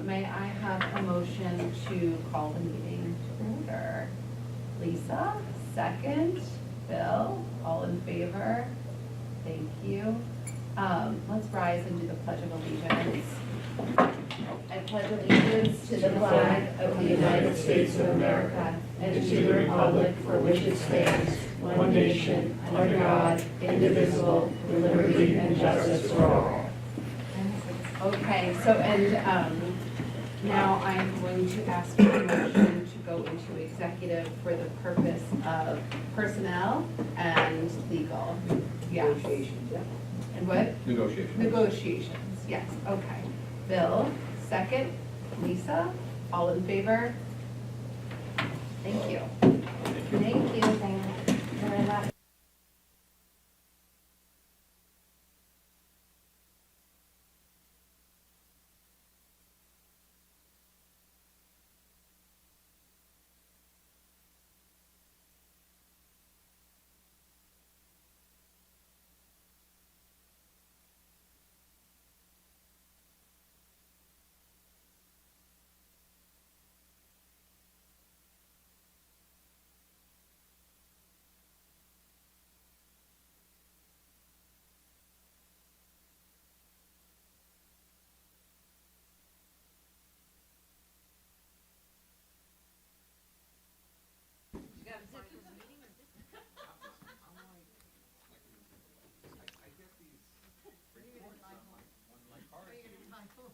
May I have a motion to call the meeting to order? Lisa, second. Bill, all in favor? Thank you. Let's rise and do the Pledge of Allegiance. I pledge allegiance to the flag of the United States of America and to the republic for which it stands, one nation, under God, indivisible, with liberty and justice for all. Okay, so now I'm going to ask for a motion to go into executive for the purpose of personnel and legal. Yes. Negotiations, yeah. And what? Negotiations. Negotiations, yes, okay. Bill, second. Lisa, all in favor? Thank you. Thank you. Thank you very much.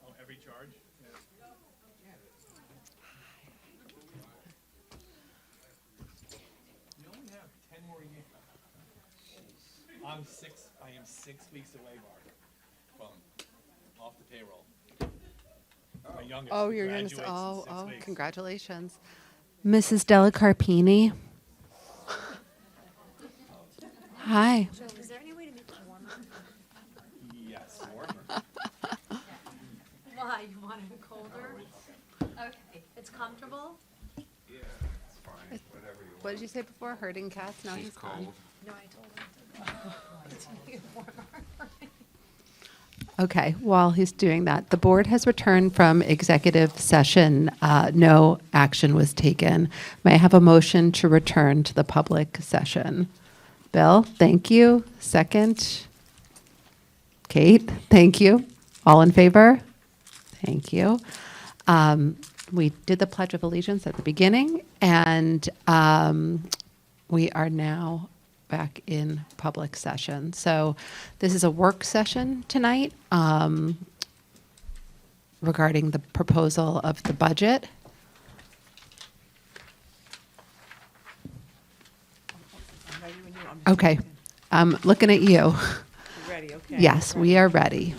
Oh, every charge? Yeah. You only have 10 more years. I am 6 weeks away, Mark, from off the payroll. My youngest. Oh, who your youngest. graduates in 6 Oh, weeks. congratulations. Mrs. Della Carpini. Hi. Joe, is there any way to make it warmer? Yes, warmer. Why, you want it colder? Okay, it's comfortable? What did you say before? Herding cats? No, he's gone. No, I told him to make it warmer. Okay, while he's doing that, the board has returned from executive session. No action was taken. May I have a motion to return to the public session? Bill, thank you. Second. Kate, thank you. All in favor? Thank you. We did the Pledge of Allegiance at the beginning, and we are now back in public session. So this is a work session tonight regarding the proposal of the budget. Okay, I'm looking at you. Ready, okay. Yes, we are ready.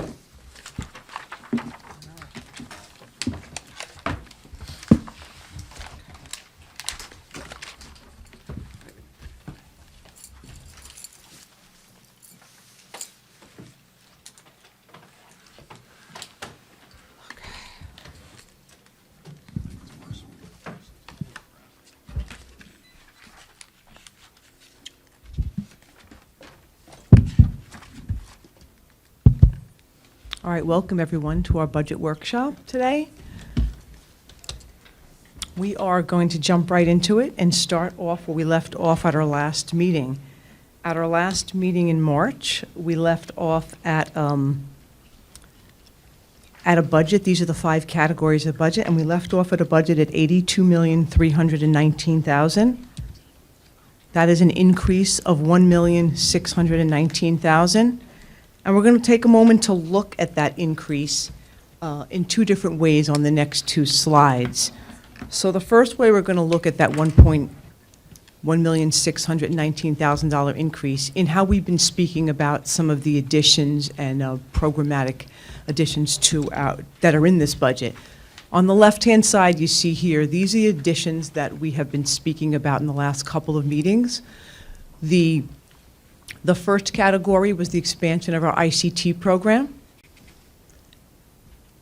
All right, welcome everyone to our budget workshop today. We are going to jump right into it and start off where we left off at our last meeting. At our last meeting in March, we left off at a budget. These are the 5 categories of budget, and we left off at a budget at $82,319,000. That is an increase of $1,619,000. And we're going to take a moment to look at that increase in 2 different ways on the next 2 slides. So the first way we're going to look at that $1,619,000 increase in how we've been speaking about some of the additions and programmatic additions that are in this budget. On the left-hand side, you see here, these are the additions that we have been speaking about in the last couple of meetings. The first category was the expansion of our ICT program.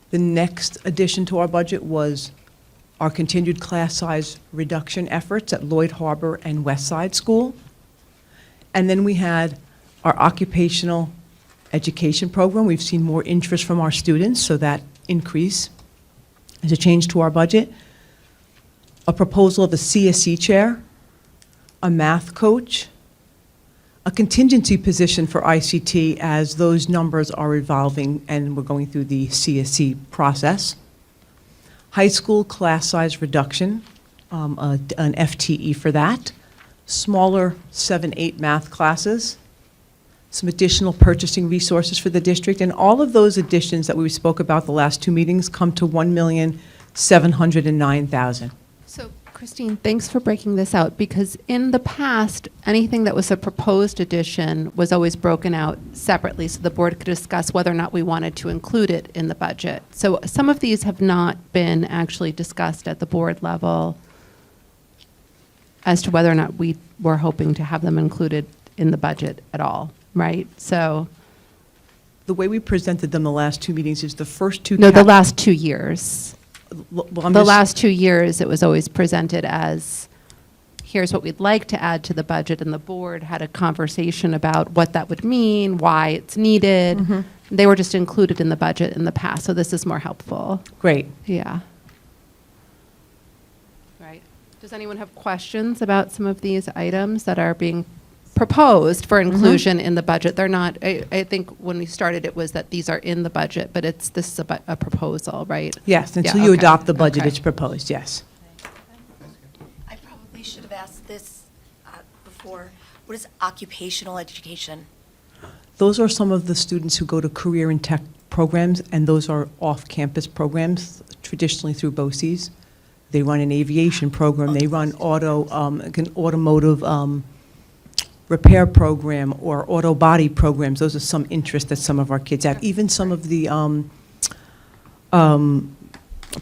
The next addition to our budget was our continued class size reduction efforts at Lloyd Harbor and Westside School. And then we had our occupational education program. We've seen more interest from our students, so that increase as a change to our budget, a proposal of a CSE chair, a math coach, a contingency position for ICT as those numbers are evolving and we're going through the CSE process, high school class size reduction, an FTE for that, smaller 7-8 math classes, some additional purchasing resources for the district, and all of those additions that we spoke about the last two meetings come to $1,709,000. So Christine, thanks for breaking this out, because in the past, anything that was a proposed addition was always broken out separately, so the board could discuss whether or not we wanted to include it in the budget. So some of these have not been actually discussed at the board level as to whether or not we were hoping to have them included in the budget at all, right? So, The way we presented them the last two meetings is the first two. no, the last 2 years. Well, I'm The just- last 2 years, it was always presented as, here's what we'd like to add to the budget, and the board had a conversation about what that would mean, why it's needed. Mm-hmm. They were just included in the budget in the past, so this is more helpful. Great. Yeah. Right. Does anyone have questions about some of these items that are being proposed for inclusion in the budget? They're not, I think when we started, it was that these are in the budget, but this is a proposal, right? Yes, Yeah, until you okay. adopt the budget, Okay. it's proposed, yes. I probably should have asked this before. What is occupational education? Those are some of the students who go to career and tech programs, and those are off-campus programs, traditionally through BOCES. They run an aviation program, they run an automotive repair program or auto body programs. Those are some interest that some of our kids have. Even some of the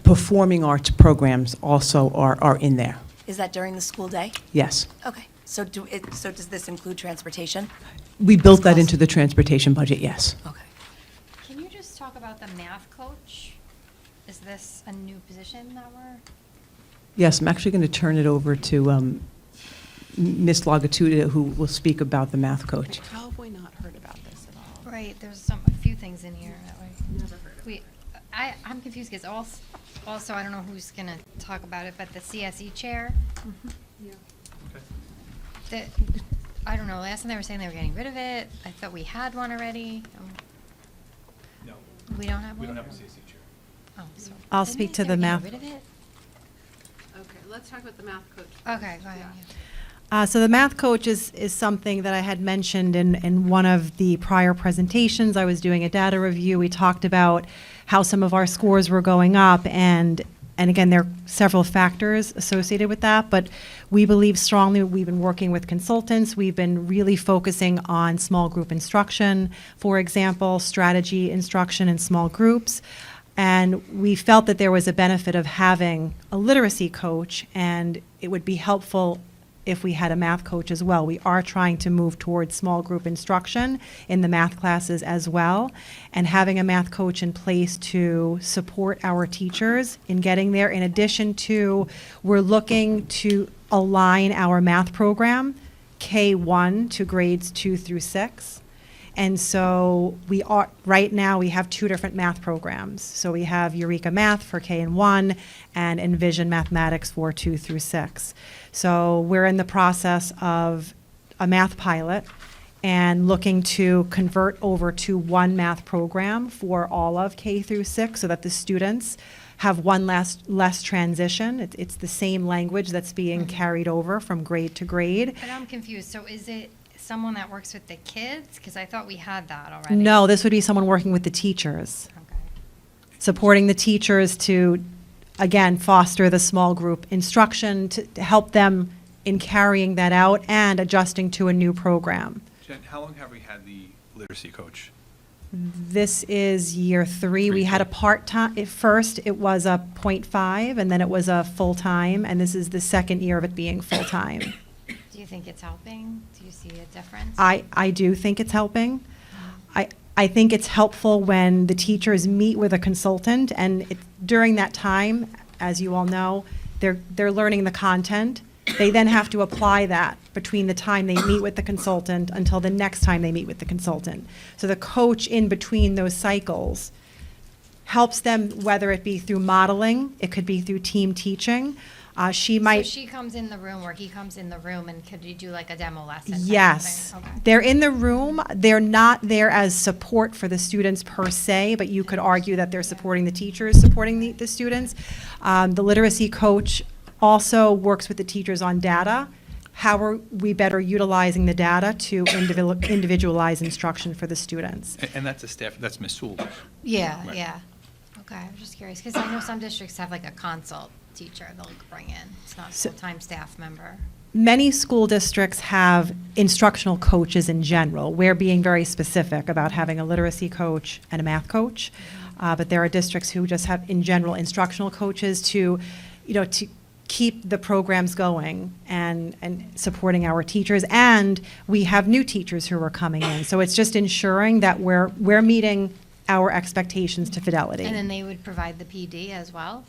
performing arts programs also are in there. Is that during the school day? Yes. Okay. So does this include transportation? We built that into the transportation budget, yes. Okay. Can you just talk about the math coach? Is this a new position that we're? Yes, I'm actually going to turn it over to Ms. Lagatuda, who will speak about the math coach. How have we not heard about this at all? Right, there's a few things in here that way. Never heard of it. I'm confused because also, I don't know who's going to talk about it, but the CSE chair, I don't know, last time they were saying they were getting rid of it. I thought we had one already. No, We don't have we one? don't have a CSE chair. Oh, so. I'll didn't speak they to say the we're math. getting rid of it? Okay, let's talk about the math coach. Okay, go ahead. Yeah. yeah. So the math coach is something that I had mentioned in one of the prior presentations. I was doing a data review. We talked about how some of our scores were going up, and again, there are several factors associated with that, but we believe strongly. We've been working with consultants. We've been really focusing on small group instruction, for example, strategy instruction in small groups. And we felt that there was a benefit of having a literacy coach, and it would be helpful if we had a math coach as well. We are trying to move towards small group instruction in the math classes as well, and having a math coach in place to support our teachers in getting there. In addition to, we're looking to align our math program, K-1 to grades 2 through 6. And so right now, we have two different math programs. So we have Eureka Math for K and 1 and Envision Mathematics for 2 through 6. So we're in the process of a math pilot and looking to convert over to one math program for all of K through 6 so that the students have one less transition. It's the same language that's being carried over from grade to grade. But I'm confused. So is it someone that works with the kids? Because I thought we had that already. No, this would be someone working with the teachers, Okay. supporting the teachers to, again, foster the small group instruction, to help them in carrying that out and adjusting to a new program. Jen, how long have we had the literacy coach? This is year 3. We had a part-time, at first it was a .5, and then it was a full-time, and this is the second year of it being full-time. Do you think it's helping? Do you see a difference? I do think it's helping. I think it's helpful when the teachers meet with a consultant, and during that time, as you all know, they're learning the content. They then have to apply that between the time they meet with the consultant until the next time they meet with the consultant. So the coach in between those cycles helps them, whether it be through modeling, it could be through team teaching. She So might. she comes in the room, or he comes in the room, and could you do like a demo lesson? type of Yes. thing? Okay. They're in the room. They're not there as support for the students per se, but you could argue that they're supporting the teachers, supporting the students. The literacy coach also works with the teachers on data. How are we better utilizing the data to individualize instruction for the students? And that's a staff, that's Ms. Sewell. Yeah, Right. yeah. Okay, I'm just curious, because I know some districts have like a consult teacher they'll bring in. It's not a So- full-time staff member. Many school districts have instructional coaches in general. We're being very specific about having a literacy coach and a math coach. But there are districts who just have, in general, instructional coaches to keep the programs going and supporting our teachers. And we have new teachers who are coming in. So it's just ensuring that we're meeting our expectations to fidelity. And then they would provide the PD as well?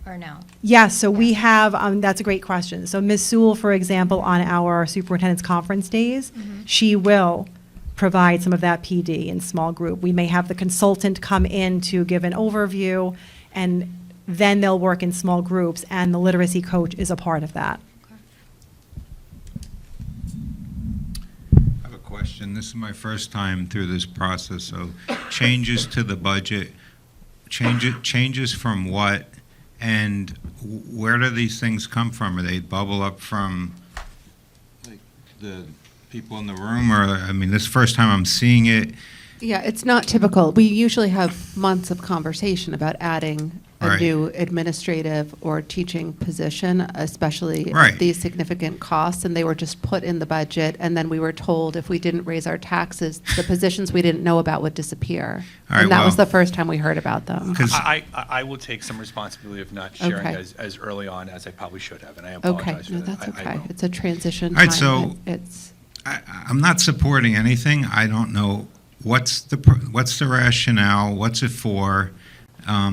Or no? Yes, so we have, that's a great question. So Ms. Sewell, for example, on our superintendent's conference days, she will provide some of that PD in small group. We may have the consultant come in to give an overview, and then they'll work in small groups, and the literacy coach is a part of that. I have a question. This is my first time through this process, so changes to the budget, changes from what, and where do these things come from? Are they bubble up from, like, the people in the room, or, I mean, this is the first time I'm seeing it. Yeah, it's not typical. We usually have months of conversation about adding a Right. new administrative or teaching position, especially Right. at these significant costs, and they were just put in the budget, and then we were told if we didn't raise our taxes, the positions we didn't know about would disappear. All right, And that was well- the first time we heard about them. 'Cause- I will take some responsibility of not sharing Okay. as early on as I probably should have, and I Okay, apologize for no, that. that's I okay. will. It's a transition All right, time. so- It's, I'm not supporting anything. I don't know what's the rationale, what's it for?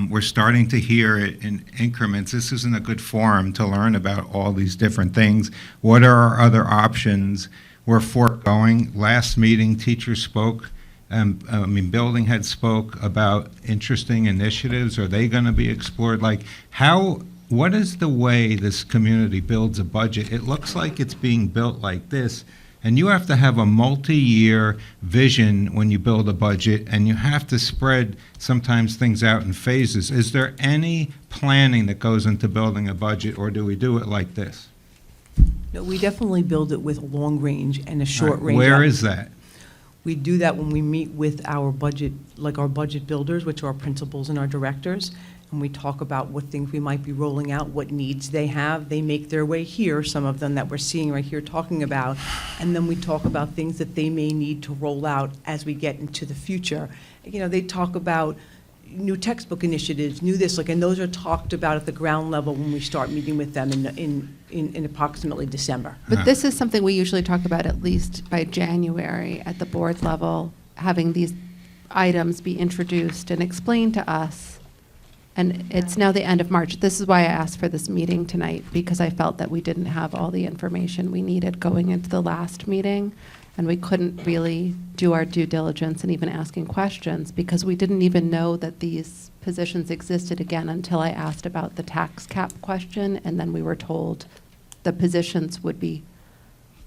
We're starting to hear it in increments. This isn't a good forum to learn about all these different things. What are our other options? We're foregoing. Last meeting, teachers spoke, building heads spoke about interesting initiatives. Are they going to be explored? Like, what is the way this community builds a budget? It looks like it's being built like this. And you have to have a multi-year vision when you build a budget, and you have to spread sometimes things out in phases. Is there any planning that goes into building a budget, or do we do it like this? No, we definitely build it with a long range and a short range. Where is that? We do that when we meet with our budget, like our budget builders, which are our principals and our directors, and we talk about what things we might be rolling out, what needs they have. They make their way here, some of them that we're seeing right here talking about, and then we talk about things that they may need to roll out as we get into the future. They talk about new textbook initiatives, new this, and those are talked about at the ground level when we start meeting with them in approximately December. but this is something we usually talk about at least by January at the board level, having these items be introduced and explained to us. And it's now the end of March. This is why I asked for this meeting tonight, because I felt that we didn't have all the information we needed going into the last meeting, and we couldn't really do our due diligence and even asking questions, because we didn't even know that these positions existed again until I asked about the tax cap question, and then we were told the positions would be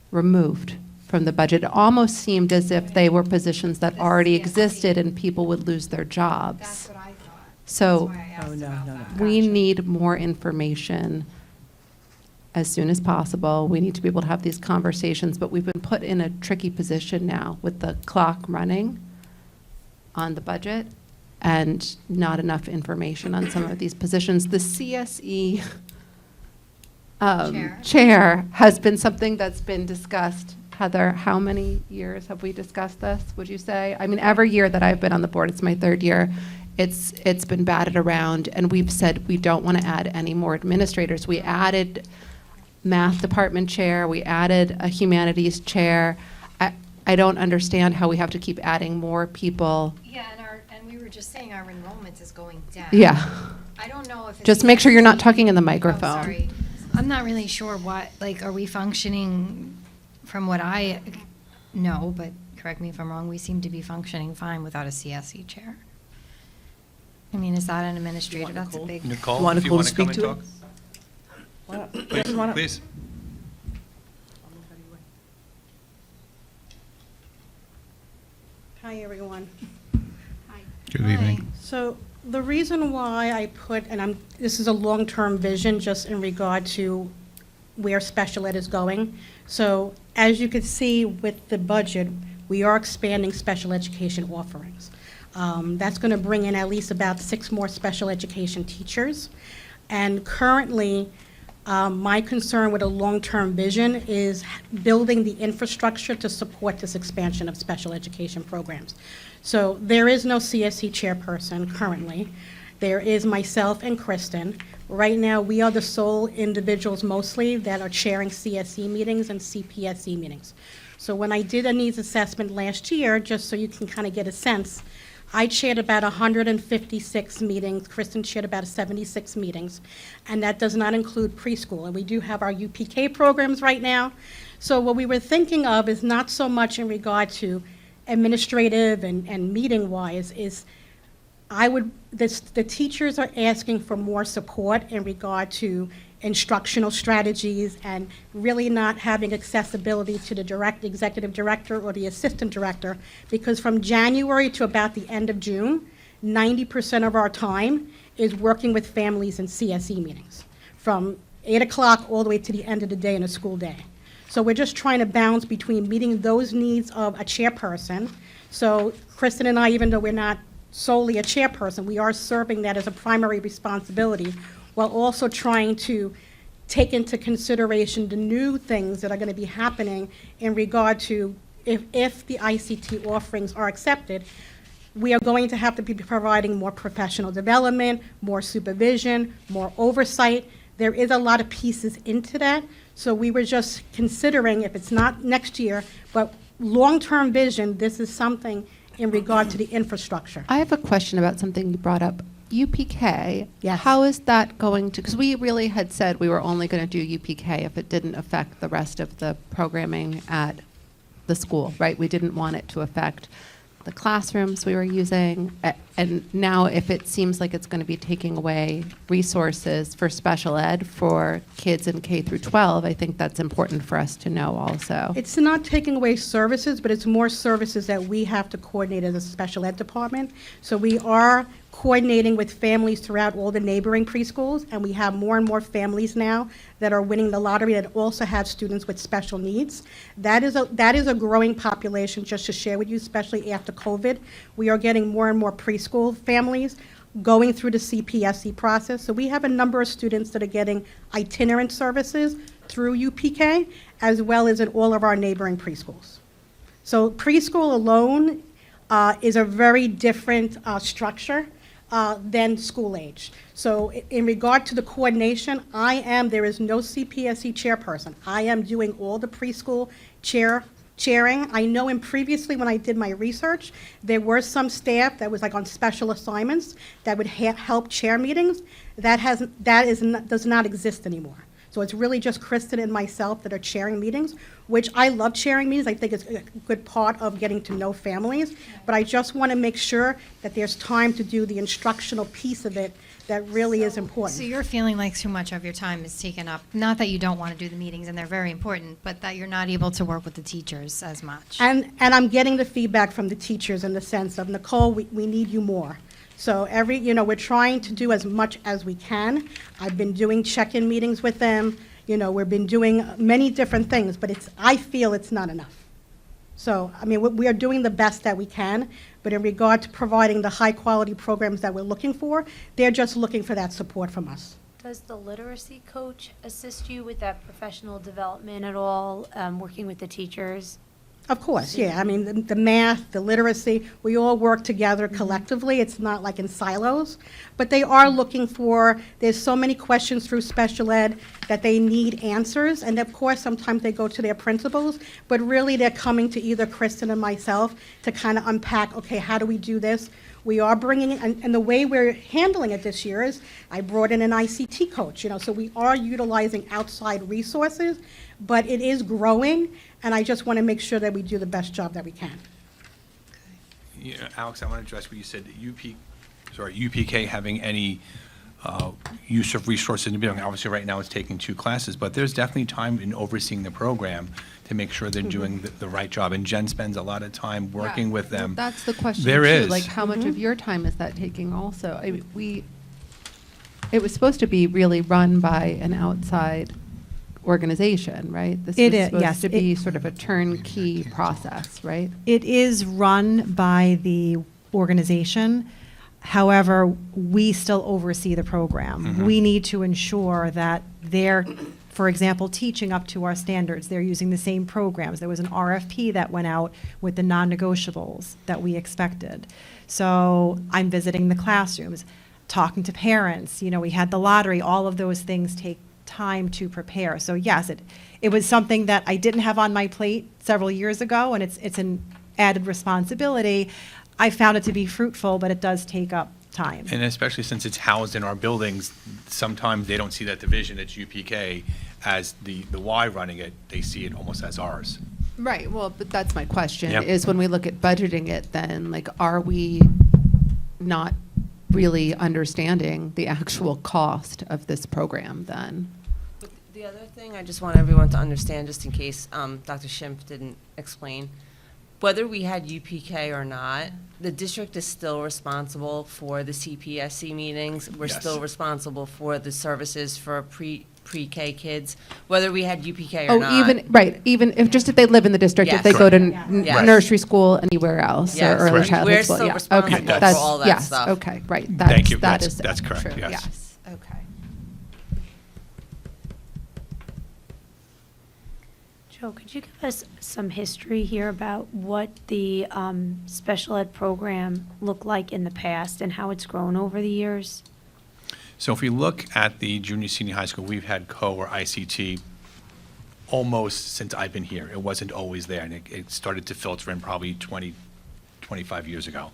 removed from the budget. It almost seemed as if they were positions that already existed and people would lose their jobs. That's what I thought. So That's why I asked Oh, no, about no, no. that. we Gotcha. need more information as soon as possible. We need to be able to have these conversations, but we've been put in a tricky position now with the clock running on the budget and not enough information on some of these positions. The CSE Chair. chair has been something that's been discussed. Heather, how many years have we discussed this, would you say? I mean, every year that I've been on the board, it's my third year, it's been batted around, and we've said we don't want to add any more administrators. We added math department chair, we added a humanities chair. I don't understand how we have to keep adding more people. Yeah, and we were just saying our enrollment is going down. Yeah. I don't know if it's. Just make sure you're not CSE. talking in the Oh, microphone. sorry. I'm not really sure what, are we functioning, from what I know, but correct me if I'm wrong, we seem to be functioning fine without a CSE chair. I mean, is that an administrator? That's a big. Nicole, Want if you Nicole want to to come speak and to talk. it? Please, please. Hi, everyone. Good evening. So the reason why I put, and this is a long-term vision just in regard to where special ed is going. So as you can see with the budget, we are expanding special education offerings. That's going to bring in at least about 6 more special education teachers. And currently, my concern with a long-term vision is building the infrastructure to support this expansion of special education programs. So there is no CSE chairperson currently. There is myself and Kristen. Right now, we are the sole individuals mostly that are chairing CSE meetings and CPSE meetings. So when I did a needs assessment last year, just so you can kind of get a sense, I chaired about 156 meetings, Kristen chaired about 76 meetings, and that does not include preschool. And we do have our UPK programs right now. So what we were thinking of is not so much in regard to administrative and meeting-wise, is the teachers are asking for more support in regard to instructional strategies and really not having accessibility to the executive director or the assistant director, because from January to about the end of June, 90% of our time is working with families in CSE meetings, from 8 o'clock all the way to the end of the day in a school day. So we're just trying to balance between meeting those needs of a chairperson. So Kristen and I, even though we're not solely a chairperson, we are serving that as a primary responsibility, while also trying to take into consideration the new things that are going to be happening in regard to if the ICT offerings are accepted, we are going to have to be providing more professional development, more supervision, more oversight. There is a lot of pieces into that, so we were just considering, if it's not next year, but long-term vision, this is something in regard to the infrastructure. I have a question about something you brought up. UPK, Yes. how is that going to, because we really had said we were only going to do UPK if it didn't affect the rest of the programming at the school, right? We didn't want it to affect the classrooms we were using. And now if it seems like it's going to be taking away resources for special ed for kids in K through 12, I think that's important for us to know also. It's not taking away services, but it's more services that we have to coordinate as a special ed department. So we are coordinating with families throughout all the neighboring preschools, and we have more and more families now that are winning the lottery that also have students with special needs. That is a growing population, just to share with you, especially after COVID. We are getting more and more preschool families going through the CPSE process. So we have a number of students that are getting itinerant services through UPK, as well as in all of our neighboring preschools. So preschool alone is a very different structure than school age. So in regard to the coordination, there is no CPSE chairperson. I am doing all the preschool chairing. I know previously when I did my research, there were some staff that was like on special assignments that would help chair meetings. Does not exist anymore. So it's really just Kristen and myself that are chairing meetings, which I love chairing meetings. I think it's a good part of getting to know families. But I just want to make sure that there's time to do the instructional piece of it that really is important. So you're feeling like too much of your time is taken up, not that you don't want to do the meetings, and they're very important, but that you're not able to work with the teachers as much. And I'm getting the feedback from the teachers in the sense of, Nicole, we need you more. So we're trying to do as much as we can. I've been doing check-in meetings with them. We've been doing many different things, but I feel it's not enough. So, we are doing the best that we can, but in regard to providing the high-quality programs that we're looking for, they're just looking for that support from us. Does the literacy coach assist you with that professional development at all, working with the teachers? Of course, yeah. The math, the literacy, we all work together collectively. It's not like in silos. But they are looking there's so many questions through special ed that they need answers. And of course, sometimes they go to their principals. But really, they're coming to either Kristen and myself to kind of unpack, okay, how do we do this? We are bringing in, and the way we're handling it this year is I brought in an ICT coach, so we are utilizing outside resources, but it is growing, and I just want to make sure that we do the best job that we can. Yeah, Alex, I want to address what you said, that UPK having any use of resources in the building. Obviously, right now it's taking 2 classes, but there's definitely time in overseeing the program to make sure they're doing the right job. And Jen spends a lot of time working with them. That's the question There too. is. Like, how much of your time is that taking also? I mean, it was supposed to be really run by an outside organization, right? This It was is, supposed yes, to be it- sort of a turnkey process, right? It is run by the organization. However, we still oversee the program. We need to ensure that they're, for example, teaching up to our standards. They're using the same programs. There was an RFP that went out with the non-negotiables that we expected. So I'm visiting the classrooms, talking to parents. You know, we had the lottery. All of those things take time to prepare. So yes, it was something that I didn't have on my plate several years ago, and it's an added responsibility. I found it to be fruitful, but it does take up time. And especially since it's housed in our buildings, sometimes they don't see that division at UPK as the Y running it. They see it almost as ours. Right, well, but that's my question, Yep. is when we look at budgeting it, then, like, are we not really understanding the actual cost of this program then? But the other thing I just want everyone to understand, just in case Dr. Schimpf didn't explain, whether we had UPK or not, the district is still responsible for the CPSC meetings. We're Yes. still responsible for the services for pre-K kids, whether we had UPK or not. Even if they live in the district, if Yes. they go to Yes. nursery school anywhere else, or Yes. early Correct. childhood We're school, still yeah, responsible okay, for that's, all that yes, stuff. okay, right, Thank you. that That's- is that's correct, true, yes. yes, okay. Joe, could you give us some history here about what the special ed program looked like in the past and how it's grown over the years? So if we look at the junior, senior high school, we've had or ICT almost since I've been here. It wasn't always there, and it started to filter in probably 20, 25 years ago.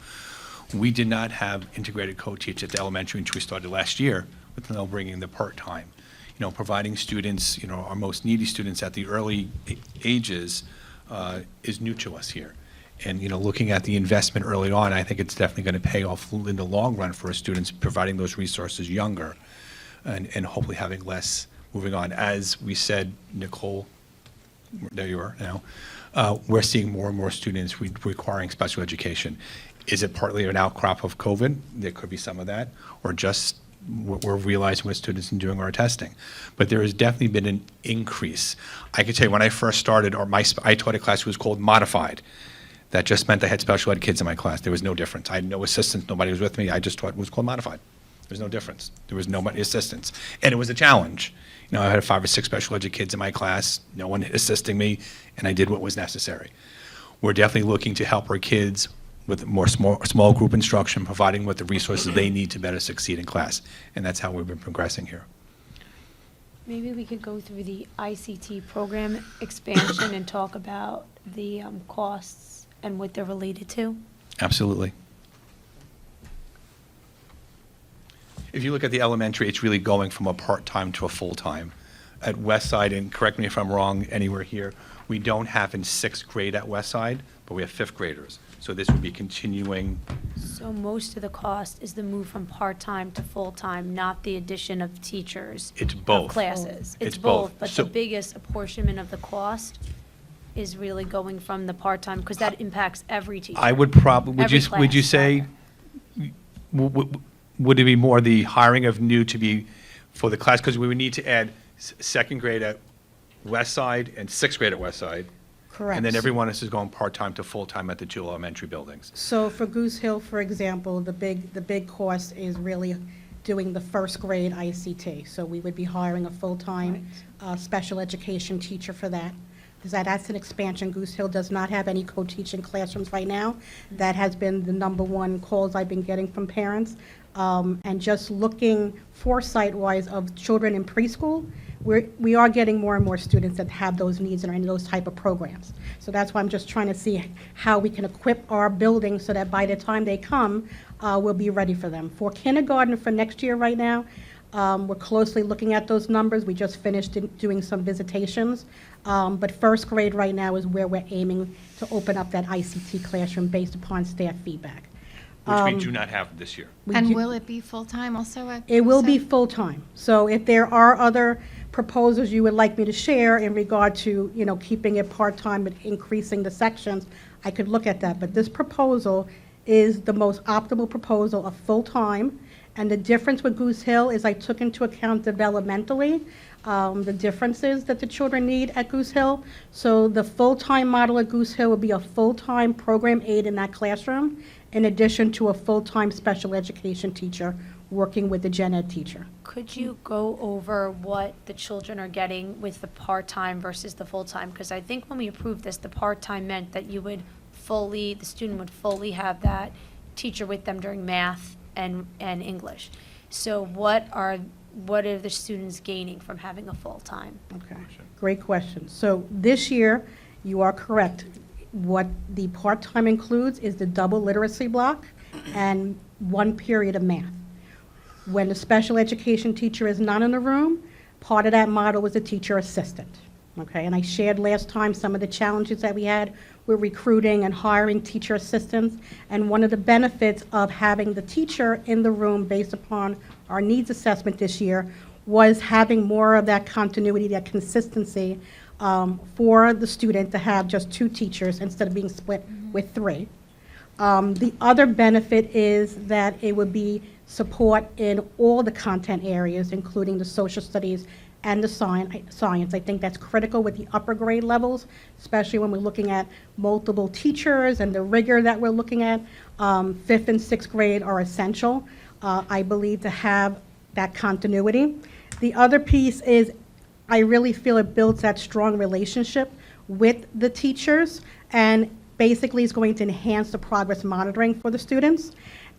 We did not have integrated co-teach at the elementary until we started last year, with now bringing the part-time. You know, providing students, you know, our most needy students at the early ages is new to us here. And, you know, looking at the investment early on, I think it's definitely going to pay off in the long run for our students, providing those resources younger and hopefully having less moving on. As we said, Nicole, there you are now, we're seeing more and more students requiring special education. Is it partly an outcrop of COVID? There could be some of that, or just we're realizing with students and doing our testing. But there has definitely been an increase. I can tell you, when I first started, I taught a class that was called modified. That just meant I had special ed kids in my class. There was no difference. I had no assistants. Nobody was with me. I just taught it was called modified. There was no difference. There was no assistance. And it was a challenge. You know, I had 5 or 6 special ed kids in my class, no one assisting me, and I did what was necessary. We're definitely looking to help our kids with more small group instruction, providing what the resources they need to better succeed in class. And that's how we've been progressing here. Maybe we could go through the ICT program expansion and talk about the costs and what they're related to. Absolutely. If you look at the elementary, it's really going from a part-time to a full-time. At Westside, and correct me if I'm wrong anywhere here, we don't have in 6th grade at Westside, but we have 5th graders. So this would be continuing. So most of the cost is the move from part-time to full-time, not the addition of teachers. It's of both. classes. It's It's both, both. but So- the biggest apportionment of the cost is really going from the part-time, because that impacts every teacher. I would probably, Every would you class, say, would it be more the hiring of new to be for the class? Because we would need to add 2nd grade at Westside and 6th grade at Westside. Correct. And then everyone else is going part-time to full-time at the 2 elementary buildings. So for Goose Hill, for example, the big cost is really doing the 1st grade ICT. So we would be hiring a full-time special education teacher for that. That's an expansion. Goose Hill does not have any co-teaching classrooms right now. That has been the #1 calls I've been getting from parents. And just looking foresight-wise of children in preschool, we are getting more and more students that have those needs and are in those type of programs. So that's why I'm just trying to see how we can equip our buildings so that by the time they come, we'll be ready for them. For kindergarten for next year right now, we're closely looking at those numbers. We just finished doing some visitations. But 1st grade right now is where we're aiming to open up that ICT classroom based upon staff feedback. Which we do not have this year. We And do- will it be full-time also at? It will be Goosehead? full-time. So if there are other proposals you would like me to share in regard to, keeping it part-time and increasing the sections, I could look at that. But this proposal is the most optimal proposal of full-time. And the difference with Goose Hill is I took into account developmentally the differences that the children need at Goose Hill. So the full-time model at Goose Hill would be a full-time program aide in that classroom, in addition to a full-time special education teacher working with the gen ed teacher. Could you go over what the children are getting with the part-time versus the full-time? Because I think when we approved this, the part-time meant that the student would fully have that teacher with them during math and English. So what are the students gaining from having a full-time? Okay, great question. So this year, you are correct. What the part-time includes is the double literacy block and 1 period of math. When the special education teacher is not in the room, part of that model was a teacher assistant. Okay, and I shared last time some of the challenges that we had with recruiting and hiring teacher assistants. And one of the benefits of having the teacher in the room based upon our needs assessment this year was having more of that continuity, that consistency for the student to have just 2 teachers instead of being split with 3. The other benefit is that it would be support in all the content areas, including the social studies and the science. I think that's critical with the upper grade levels, especially when we're looking at multiple teachers and the rigor that we're looking at. 5th and 6th grade are essential, I believe, to have that continuity. The other piece is I really feel it builds that strong relationship with the teachers and basically is going to enhance the progress monitoring for the students.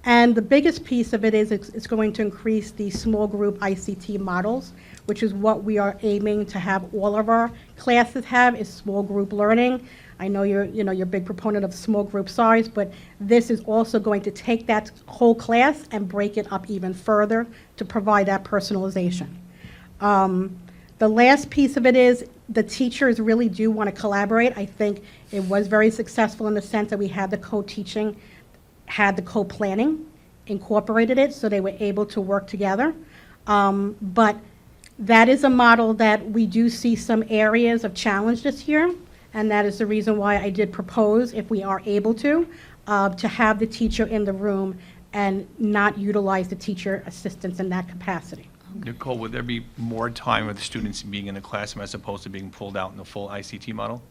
And the biggest piece of it is it's going to increase the small group ICT models, which is what we are aiming to have all of our classes have, is small group learning. I know you're a big proponent of small group size, but this is also going to take that whole class and break it up even further to provide that personalization. The last piece of it is the teachers really do want to collaborate. I think it was very successful in the sense that we had the co-teaching, had the co-planning, incorporated it, so they were able to work together. But that is a model that we do see some areas of challenge this year, and that is the reason why I did propose, if we are able to have the teacher in the room and not utilize the teacher assistants in that capacity. Nicole, would there be more time with the students being in the classroom as opposed to being pulled out in the full ICT model?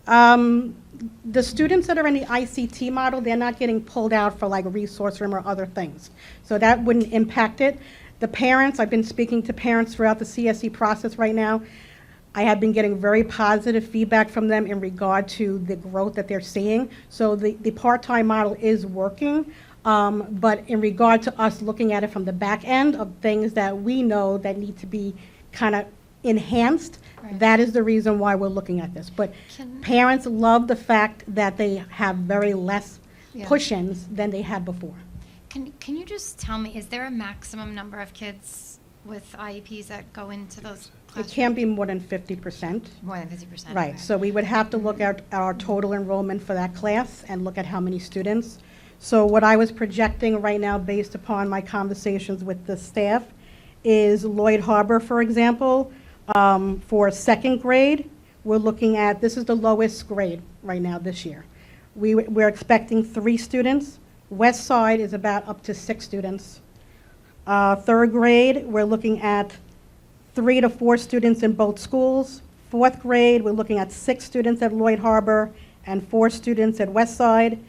The students that are in the ICT model, they're not getting pulled out for like a resource room or other things. So that wouldn't impact it. The parents, I've been speaking to parents throughout the CSE process right now. I have been getting very positive feedback from them in regard to the growth that they're seeing. So the part-time model is working. But in regard to us looking at it from the back end of things that we know that need to be kind of enhanced, Right. that is the reason why we're looking at this. But Can- parents love the fact that they have very less Yeah. push-ins than they had before. Can you just tell me, is there a maximum number of kids with IEPs that go into those It classrooms? can't be more than 50%. More than 50%? Right, okay. so we would have to look at our total enrollment for that class and look at how many students. So what I was projecting right now, based upon my conversations with the staff, is Lloyd Harbor, for example, for 2nd grade, we're looking at, this is the lowest grade right now this year. We're expecting 3 students. West Side is about up to 6 students. 3rd grade, we're looking at 3 to 4 students in both schools. 4th grade, we're looking at 6 students at Lloyd Harbor and 4 students at West Side.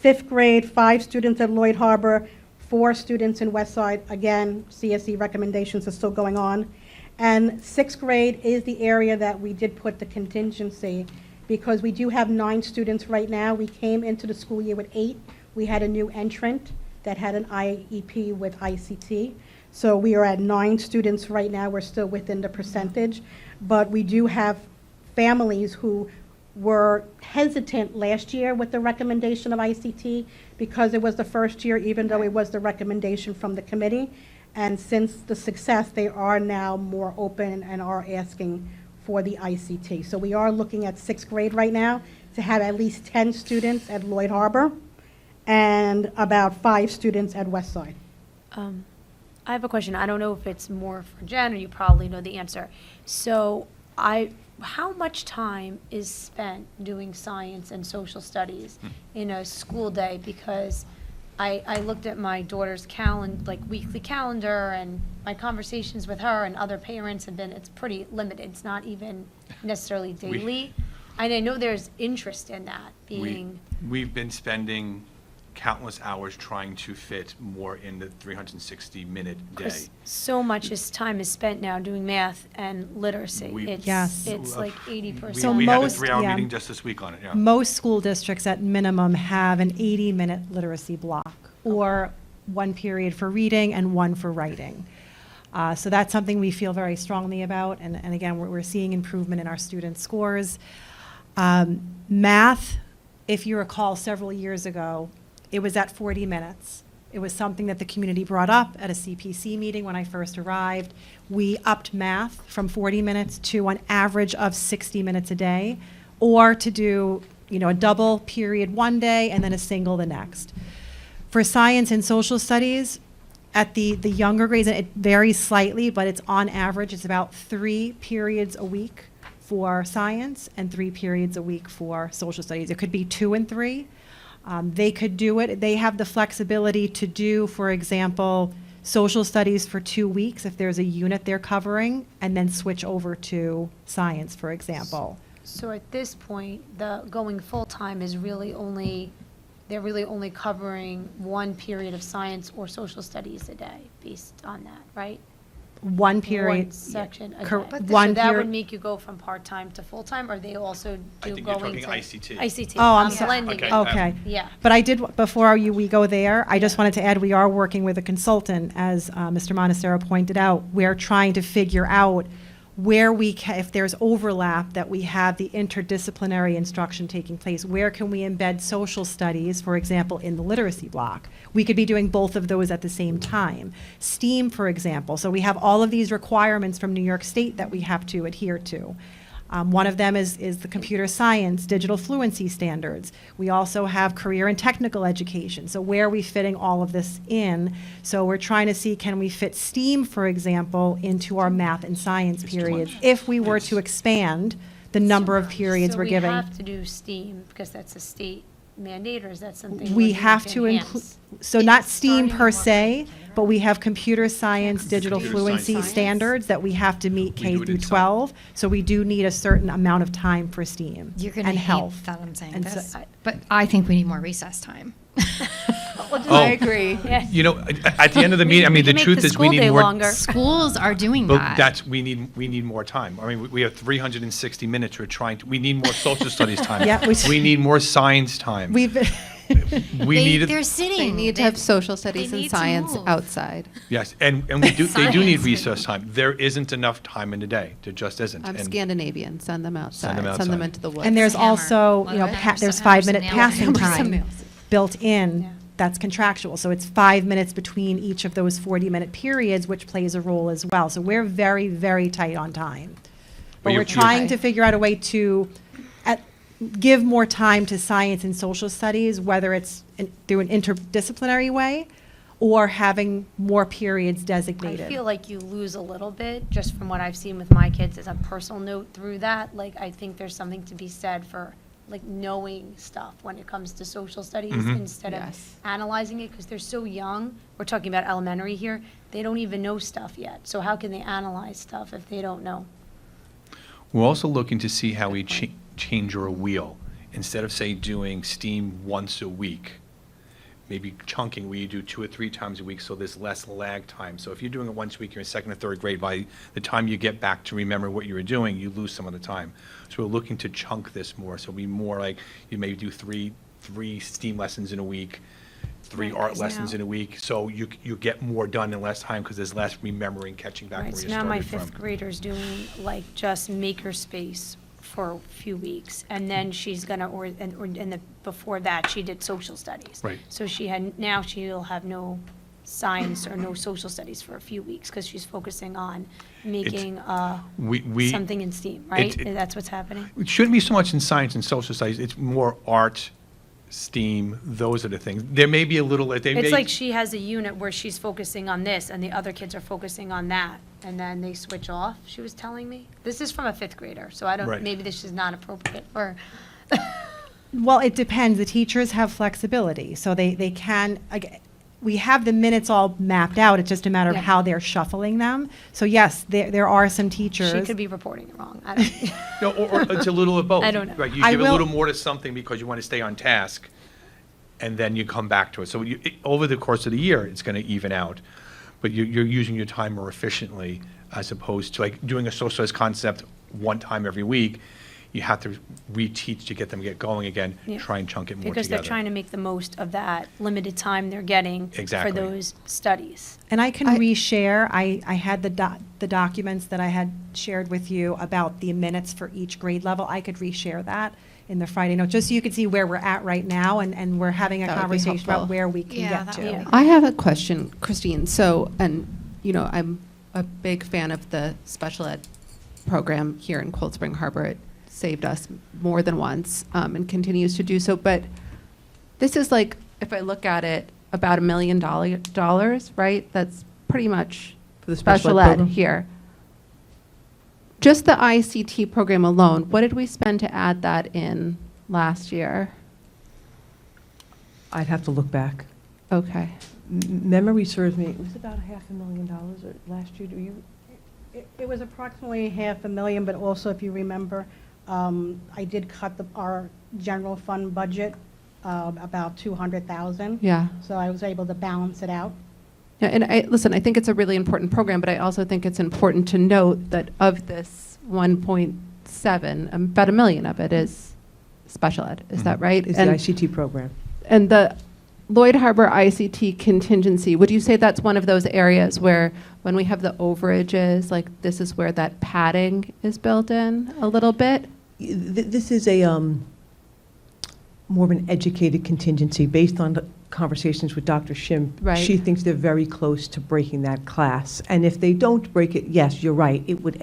5th grade, 5 students at Lloyd Harbor, 4 students in West Side. Again, CSE recommendations are still going on. And 6th grade is the area that we did put the contingency, because we do have 9 students right now. We came into the school year with 8. We had a new entrant that had an IEP with ICT. So we are at 9 students right now. We're still within the percentage. But we do have families who were hesitant last year with the recommendation of ICT because it was the first year, even though it was the recommendation from the committee. And since the success, they are now more open and are asking for the ICT. So we are looking at 6th grade right now to have at least 10 students at Lloyd Harbor and about 5 students at Westside. I have a question. I don't know if it's more for Jen, or you probably know the answer. So how much time is spent doing science and social studies in a school day? Because I looked at my daughter's weekly calendar, and my conversations with her and other parents have been, it's pretty limited. It's not even necessarily daily. And I know there's interest in that being. We've been spending countless hours trying to fit more in the 360-minute day. 'Cause so much time is spent now doing math and literacy. Yes. It's like 80%. So We had a most- 3-hour yeah. meeting just this week on it, yeah. Most school districts at minimum have an 80-minute literacy block, or one period for reading and one for writing. So that's something we feel very strongly about, and again, we're seeing improvement in our student scores. Math, if you recall, several years ago, it was at 40 minutes. It was something that the community brought up at a CPC meeting when I first arrived. We upped math from 40 minutes to an average of 60 minutes a day, or to do, a double period one day and then a single the next. For science and social studies, at the younger grades, and it varies slightly, but it's on average, it's about 3 periods a week for science and 3 periods a week for social studies. It could be 2 and 3. They could do it. They have the flexibility to do, for example, social studies for 2 weeks if there's a unit they're covering, and then switch over to science, for example. So at this point, the going full-time is they're really only covering one period of science or social studies a day based on that, right? One period. One section a Cor- day. one So that would period- make you go from part-time to full-time, or they also I do think you're going to? talking ICT. ICT. Oh, I'm sorry. blending Okay. it. Okay. Yeah. But I did, before we go there, I just wanted to add, we are working with a consultant, as Mr. Monastero pointed out. We're trying to figure out where if there's overlap, that we have the interdisciplinary instruction taking place. Where can we embed social studies, for example, in the literacy block? We could be doing both of those at the same time. STEAM, for example. So we have all of these requirements from New York State that we have to adhere to. One of them is the computer science, digital fluency standards. We also have career and technical education. So where are we fitting all of this in? So we're trying to see, can we fit STEAM, for example, into our math and science It's too periods, much. if we were to expand the number of periods we're giving. So we have to do STEAM because that's a state mandate, or is that something We we have need to include, enhance? so not STEAM per se, but we have computer science, digital Computer fluency science. standards that we have to meet We K do it through in some. 12. So we do need a certain amount of time for STEAM You're going to and hate health. that I'm saying And so- this, but I think we need more recess time. Oh. I agree. Yeah. At the end of the meeting, I mean, the Make the truth is, we school need day more. longer. Schools are doing But that. we need more time. I mean, we have 360 minutes. We need more social studies time. Yeah, We need more science time. We've, We need They're it, sitting. They need to have social studies they and need to science move. outside. yes, and they do need Science. recess time. There isn't enough time in the day. There just isn't. I'm And Scandinavian, send them outside, send them outside. into the woods. and there's Hammer. also, Hammer there's some 5-minute nails. passing Hammer some time nails. built in. Yeah. That's contractual. So it's 5 minutes between each of those 40-minute periods, which plays a role as well. So we're very, very tight on time. But we're you're- trying Okay. to figure out a way to give more time to science and social studies, whether it's through an interdisciplinary way or having more periods I designated. feel like you lose a little bit, just from what I've seen with my kids as a personal note through that. Like, I think there's something to be said for, like, knowing stuff when it comes to social studies instead Yes. of analyzing it, because they're so young. We're talking about elementary here. They don't even know stuff yet. So how can they analyze stuff if they don't know? we're also looking to see how we change our wheel. Instead of, say, doing STEAM once a week, maybe chunking where you do 2 or 3 times a week, so there's less lag time. So if you're doing it once a week, you're in 2nd or 3rd grade, by the time you get back to remember what you were doing, you lose some of the time. So we're looking to chunk this more, so it'll be more like, you maybe do three STEAM lessons in a week, 3 Right, art 'cause lessons now- in a week, so you get more done in less time, because there's less remembering, catching back Right, where so you now my started 5th from. grader's doing like just makerspace for a few weeks, and then she's gonna, before that, she did social studies. Right. So now she'll have no science or no social studies for a few weeks, because she's focusing on making We- something in STEAM, right? it- That's what's happening? It shouldn't be so much in science and social studies, it's more art, STEAM, those are the things. There may be a little, they may. It's like she has a unit where she's focusing on this and the other kids are focusing on that, and then they switch off, she was telling me. This is from a fifth grader, so I Right. don't, maybe this is not appropriate, or, Well, it depends. The teachers have flexibility, so they can, we have the minutes all mapped out. It's just a matter of Yeah. how they're shuffling them. So yes, there are some teachers. she could be reporting it wrong. I don't, No, or it's a little of both. I don't know. Right, you I give a will- little more to something because you want to stay on task, and then you come back to it. So over the course of the year, it's going to even out. But you're using your time more efficiently as opposed to like doing a socialized concept one time every week. You have to reteach to get them to get going again, Yeah. try and chunk it more together. because they're trying to make the most of that limited time they're getting for Exactly. those studies. And I can reshare, I had the documents that I had shared with you about the minutes for each grade level. I could reshare that in the Friday note, just so you could see where we're at right now, and we're having a That would be conversation helpful. about where we can Yeah, get that to. would be I have a question, Christine. So, and, you know, I'm a big fan of the special ed program here in Cold Spring Harbor. It saved us more than once and continues to do so. But this is like, if I look at it, about $1 million, right? That's pretty much For the special ed program? here. Just the ICT program alone, what did we spend to add that in last year? I'd have to look back. Okay. Memory serves me, it was about $500,000 or last year, do you? It was approximately $500,000, but also if you remember, I did cut our general fund budget about $200,000. Yeah. So I was able to balance it out. Yeah, and listen, I think it's a really important program, but I also think it's important to note that of this 1.7, about $1 million of it is special ed. Is that right? It's the ICT program. And the Lloyd Harbor ICT contingency, would you say that's one of those areas where when we have the overages, like this is where that padding is built in a little bit? This is a more of an educated contingency based on the conversations with Dr. Shim. Right. She thinks they're very close to breaking that class. And if they don't break it, yes, you're right, it would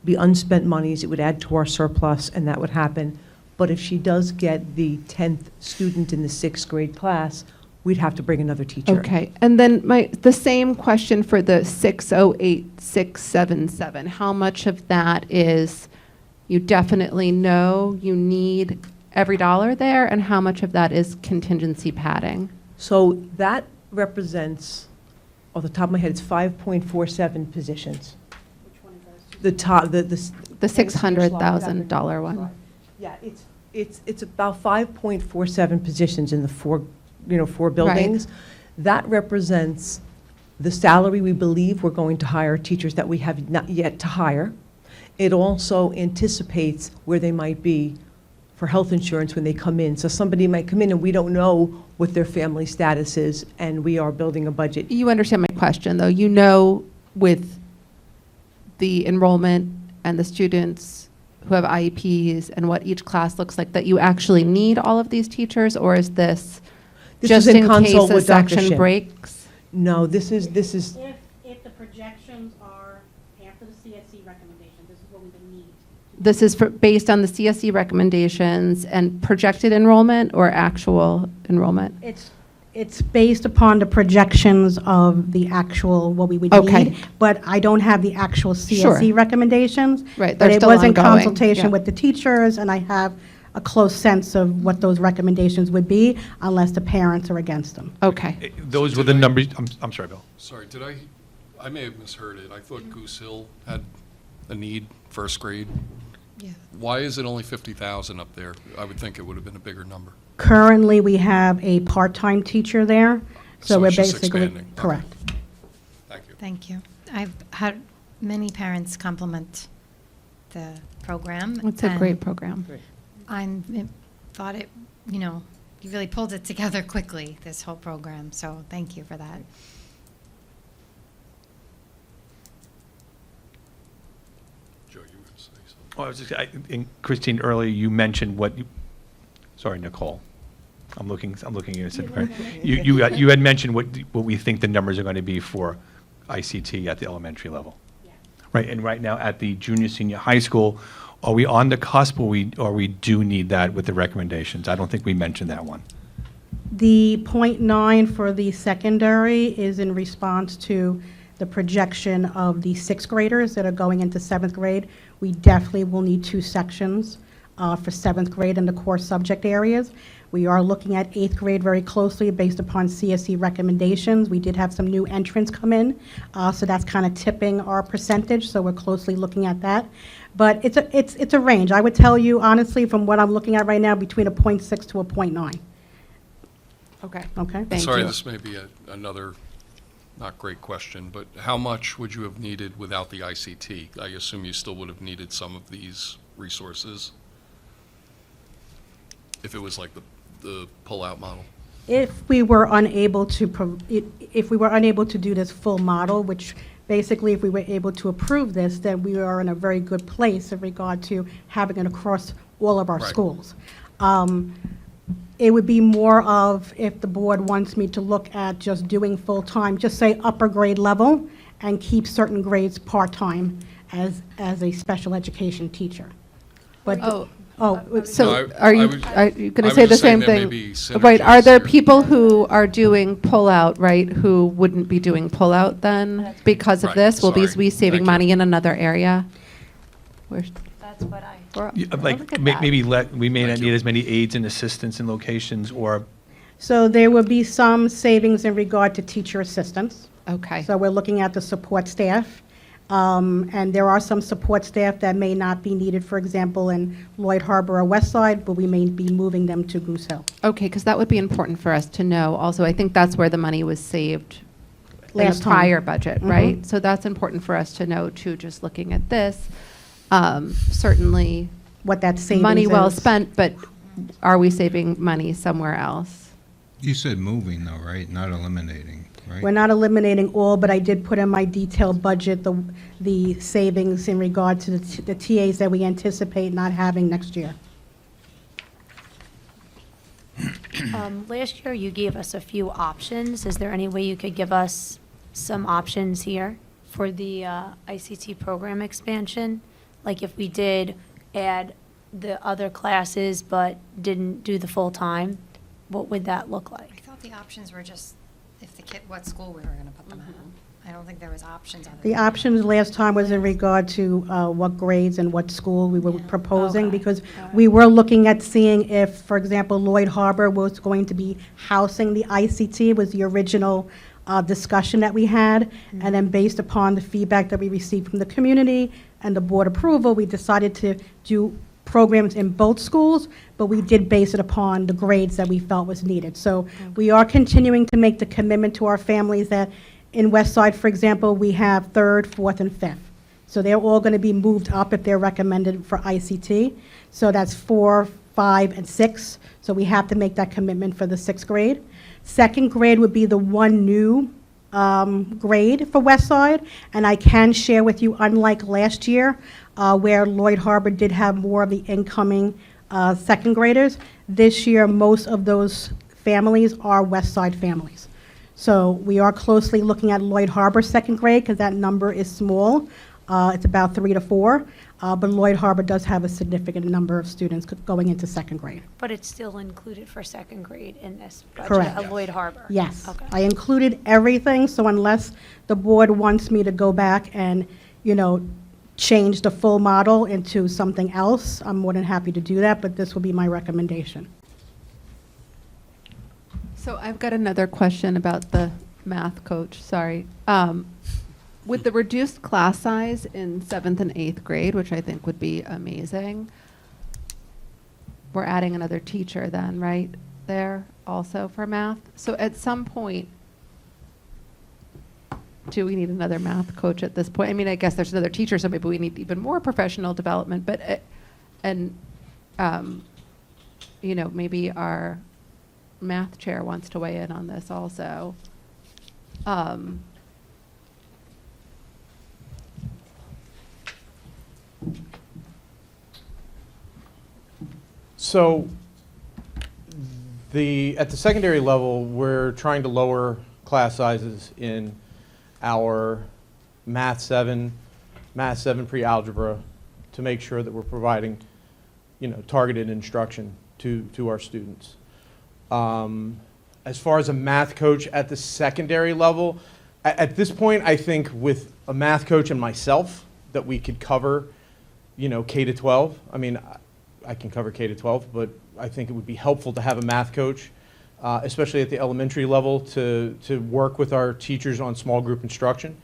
be unspent monies, it would add to our surplus, and that would happen. But if she does get the 10th student in the 6th grade class, we'd have to bring another teacher. Okay, and then the same question for the 608-677. How much of that is you definitely know you need every dollar there, and how much of that is contingency padding? So that represents, off the top of my head, it's 5.47 positions. Which one is those? The top, the The $600,000 one. Yeah, it's about 5.47 positions in the four buildings. That represents the salary we believe we're going to hire, teachers that we have not yet to hire. It also anticipates where they might be for health insurance when they come in. So somebody might come in and we don't know what their family status is, and we are building a budget. You understand my question, though. You know with the enrollment and the students who have IEPs and what each class looks like, that you actually need all of these teachers, or is this This just is in in case consult a with Dr. section Shin. breaks? No, this is, If the projections are after the CSE recommendation, this is what we would need. This is based on the CSE recommendations and projected enrollment or actual enrollment? It's based upon the projections of the actual, what we would Okay. need, but I don't have the actual Sure. CSE recommendations. Right, But they're it still was in ongoing, consultation yeah. with the teachers, and I have a close sense of what those recommendations would be, unless the parents are against them. Okay. Those were the numbers, I'm sorry, Bill. Sorry, I may have misheard it. I thought Goose Hill had a need, first grade. Yeah. Why is it only 50,000 up there? I would think it would have been a bigger number. Currently, we have a part-time teacher there, so So we're it's just basically. expanding. Okay. Correct. Thank you. Thank you. I've had many parents compliment the program. It's a and great program. Thought it, you really pulled it together quickly, this whole program, so thank you for that. Joe, you were going to say something. Well, I was just, and Christine, earlier you mentioned sorry, Nicole. I'm looking at you. You had mentioned what we think the numbers are going to be for ICT at the elementary level. Yeah. Right, and right now at the junior, senior high school, are we on the cusp or we do need that with the recommendations? I don't think we mentioned that one. The .9 for the secondary is in response to the projection of the sixth graders that are going into seventh grade. We definitely will need 2 sections for seventh grade in the core subject areas. We are looking at eighth grade very closely based upon CSE recommendations. We did have some new entrants come in, so that's kind of tipping our percentage, so we're closely looking at that. But it's a range. I would tell you honestly, from what I'm looking at right now, between a .6 to a .9. Okay. Okay? Thank Sorry, you. this may be another not great question, but how much would you have needed without the ICT? I assume you still would have needed some of these resources if it was like the pull-out model. If we were unable to, if we were unable to do this full model, which basically if we were able to approve this, then we are in a very good place in regard to having it across all of our Right. schools. It would be more of if the board wants me to look at just doing full-time, just say upper grade level, and keep certain grades part-time as a special education teacher. But, Oh, oh, So No, are I you, was- are you going I to was say the just saying same there may thing? be Right, are synergies there here. people who are doing pull-out, right, who wouldn't be doing pull-out then because of Right, this? Will these sorry. be saving Thank you. money in another area? Where's- That's what I. we're- Yeah, oh, Like, look at may- that. maybe we may not Thank need you. as many aides and assistants in locations, or, so there will be some savings in regard to teacher assistants. Okay. So we're looking at the support staff. And there are some support staff that may not be needed, for example, in Lloyd Harbor or West Side, but we may be moving them to Goose Hill. Okay, because that would be important for us to know. Also, I think that's where the money was saved in the Last time. prior budget, Mhm. right? So that's important for us to know, too, just looking at this. Certainly, What that savings is. money well spent, but are we saving money somewhere else? You said moving though, right? Not eliminating, right? We're not eliminating all, but I did put in my detailed budget the savings in regard to the TAs that we anticipate not having next year. Last year, you gave us a few options. Is there any way you could give us some options here for the ICT program expansion? Like if we did add the other classes but didn't do the full-time, what would that look I like? thought the options were just if the kid, what school we were going to put them at. I don't think there was options other The than options last time was in regard to what grades and what school we were Yeah. proposing, Okay. because All right. we were looking at seeing if, for example, Lloyd Harbor was going to be housing the ICT, was the original discussion that we had. And then based upon the feedback that we received from the community and the board approval, we decided to do programs in both schools, but we did base it upon the grades that we felt was needed. So we are continuing to make the commitment to our families that in West Side, for example, we have third, fourth, and fifth. So they're all going to be moved up if they're recommended for ICT. So that's 4, 5, and 6. So we have to make that commitment for the sixth grade. Second grade would be the one new grade for West Side. And I can share with you, unlike last year, where Lloyd Harbor did have more of the incoming second graders, this year most of those families are West Side families. So we are closely looking at Lloyd Harbor second grade because that number is small. It's about 3 to 4. But Lloyd Harbor does have a significant number of students going into second grade. But it's still included for second grade in this budget Correct. at Lloyd Harbor? Yes. Okay. I included everything, so unless the board wants me to go back and, change the full model into something else, I'm more than happy to do that, but this will be my recommendation. So I've got another question about the math coach, sorry. With the reduced class size in 7th and 8th grade, which I think would be amazing, we're adding another teacher then, right, there also for math? So at some point, do we need another math coach at this point? I mean, I guess there's another teacher, so maybe we need even more professional development, but, maybe our math chair wants to weigh in on this also. So at the secondary level, we're trying to lower class sizes in our Math 7, Math 7 pre-algebra to make sure that we're providing, targeted instruction to our students. As far as a math coach at the secondary level, at this point, I think with a math coach and myself, that we could cover, K to 12. I mean, I can cover K to 12, but I think it would be helpful to have a math coach, especially at the elementary level, to work with our teachers on small group instruction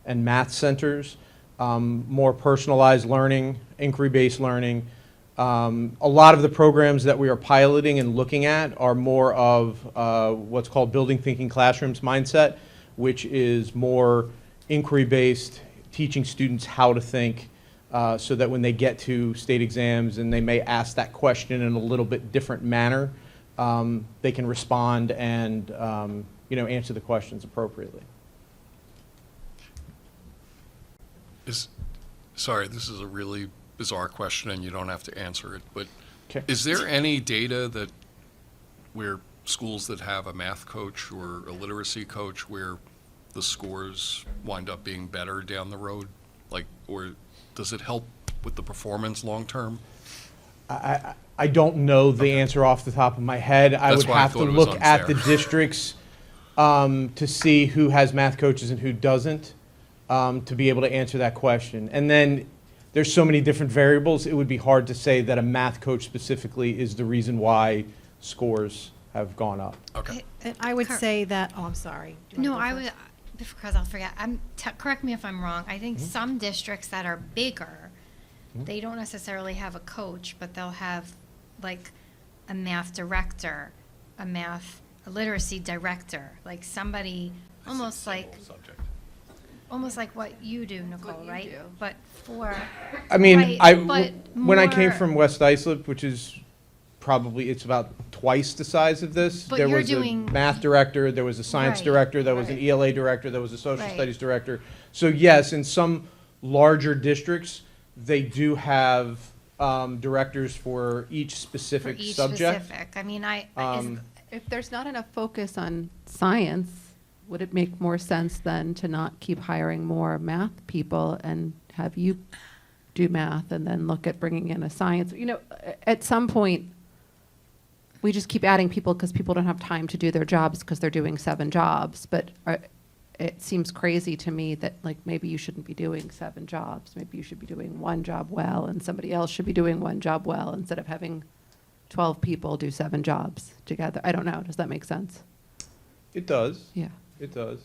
and math centers, more personalized learning, inquiry-based learning. A lot of the programs that we are piloting and looking at are more of what's called building thinking classrooms mindset, which is more inquiry-based, teaching students how to think, so that when they get to state exams and they may ask that question in a little bit different manner, they can respond and answer the questions appropriately. Sorry, this is a really bizarre question, and you don't have to answer it, but Okay. is there any data that where schools that have a math coach or a literacy coach where the scores wind up being better down the road? Like, or does it help with the performance long-term? I don't know the answer off the top of my head. I That's would why I have to thought it was look at the unfair. districts to see who has math coaches and who doesn't, to be able to answer that question. And then there's so many different variables, it would be hard to say that a math coach specifically is the reason why scores have gone up. Okay. And I would say that, oh, I'm sorry. Do you No, wanna I go would, because I'll forget, correct me if I'm wrong, I think some districts that are bigger, they don't necessarily have a coach, but they'll have like a math director, a literacy director, like somebody, almost like what you do, Nicole, you right? do. But for, I mean, right, but when I came more- from West Islip, which is probably, it's about twice the size of this. But There you're was a doing- math director, there was a science Right, director, there was an right. ELA director, there was a social Right. studies director. So yes, in some larger districts, they do have directors for each for specific each subject. specific, I mean, is- If there's not enough focus on science, would it make more sense then to not keep hiring more math people and have you do math and then look at bringing in a science? At some point, we just keep adding people because people don't have time to do their jobs because they're doing 7 jobs. But it seems crazy to me that like maybe you shouldn't be doing 7 jobs. Maybe you should be doing 1 job well and somebody else should be doing 1 job well instead of having 12 people do 7 jobs together. I don't know. Does that make sense? It does. Yeah. It does.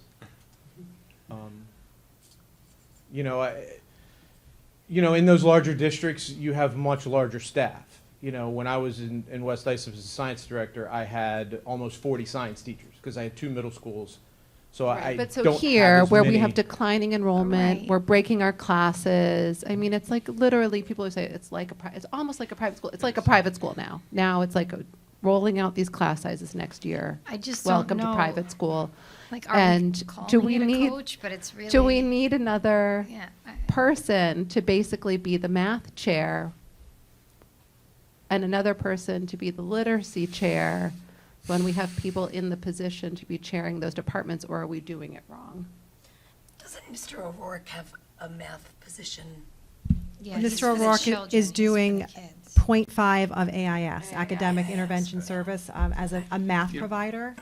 In those larger districts, you have much larger staff. When I was in West Islip as a science director, I had almost 40 science teachers because I had 2 middle schools. So I But so don't here, have as where we many- have declining enrollment, Right. we're breaking our classes. I mean, it's like literally, people who say it's almost like a private school. It's like a private school now. Now it's like rolling out these class sizes next year. I just don't Welcome to know. private school. Like, are And we calling do we it a need- coach, but it's really. Do we need another Yeah, person to basically be the math chair and another person to be the literacy chair when we have people in the position to be chairing those departments, or are we doing it wrong? Doesn't Mr. O'Rourke have a math position? yeah, he's Mr. for the O'Rourke children, is he's for doing the kids. 0.5 of AIS, Academic Intervention Service, as a math Yeah. provider.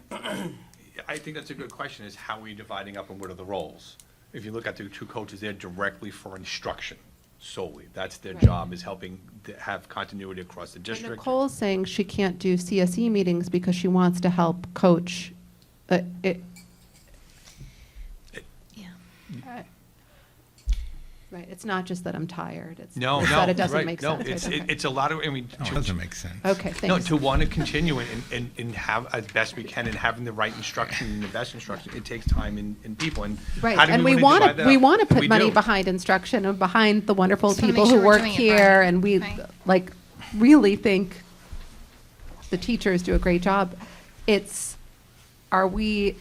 I think that's a good question, is how are we dividing up and what are the roles? If you look at the 2 coaches, they're directly for instruction solely. That's their job, is helping have continuity across the And district. Nicole's saying she can't do CSE meetings because she wants to help coach. Yeah. Right, it's not just that I'm tired, it's No, it's no, that it doesn't right, make no, sense. Right, okay. it's a lot of, No, it doesn't make sense. Okay, No, thanks. to want to continue and have as best we can and having the right instruction and the best instruction, it takes time and people. And Right, how do and we wanna want divide to, that we up? want to put We money do. behind instruction and behind the wonderful Just wanna people make who sure we're work doing it here, right. and we, Right. like, really think the teachers do a great job. Are we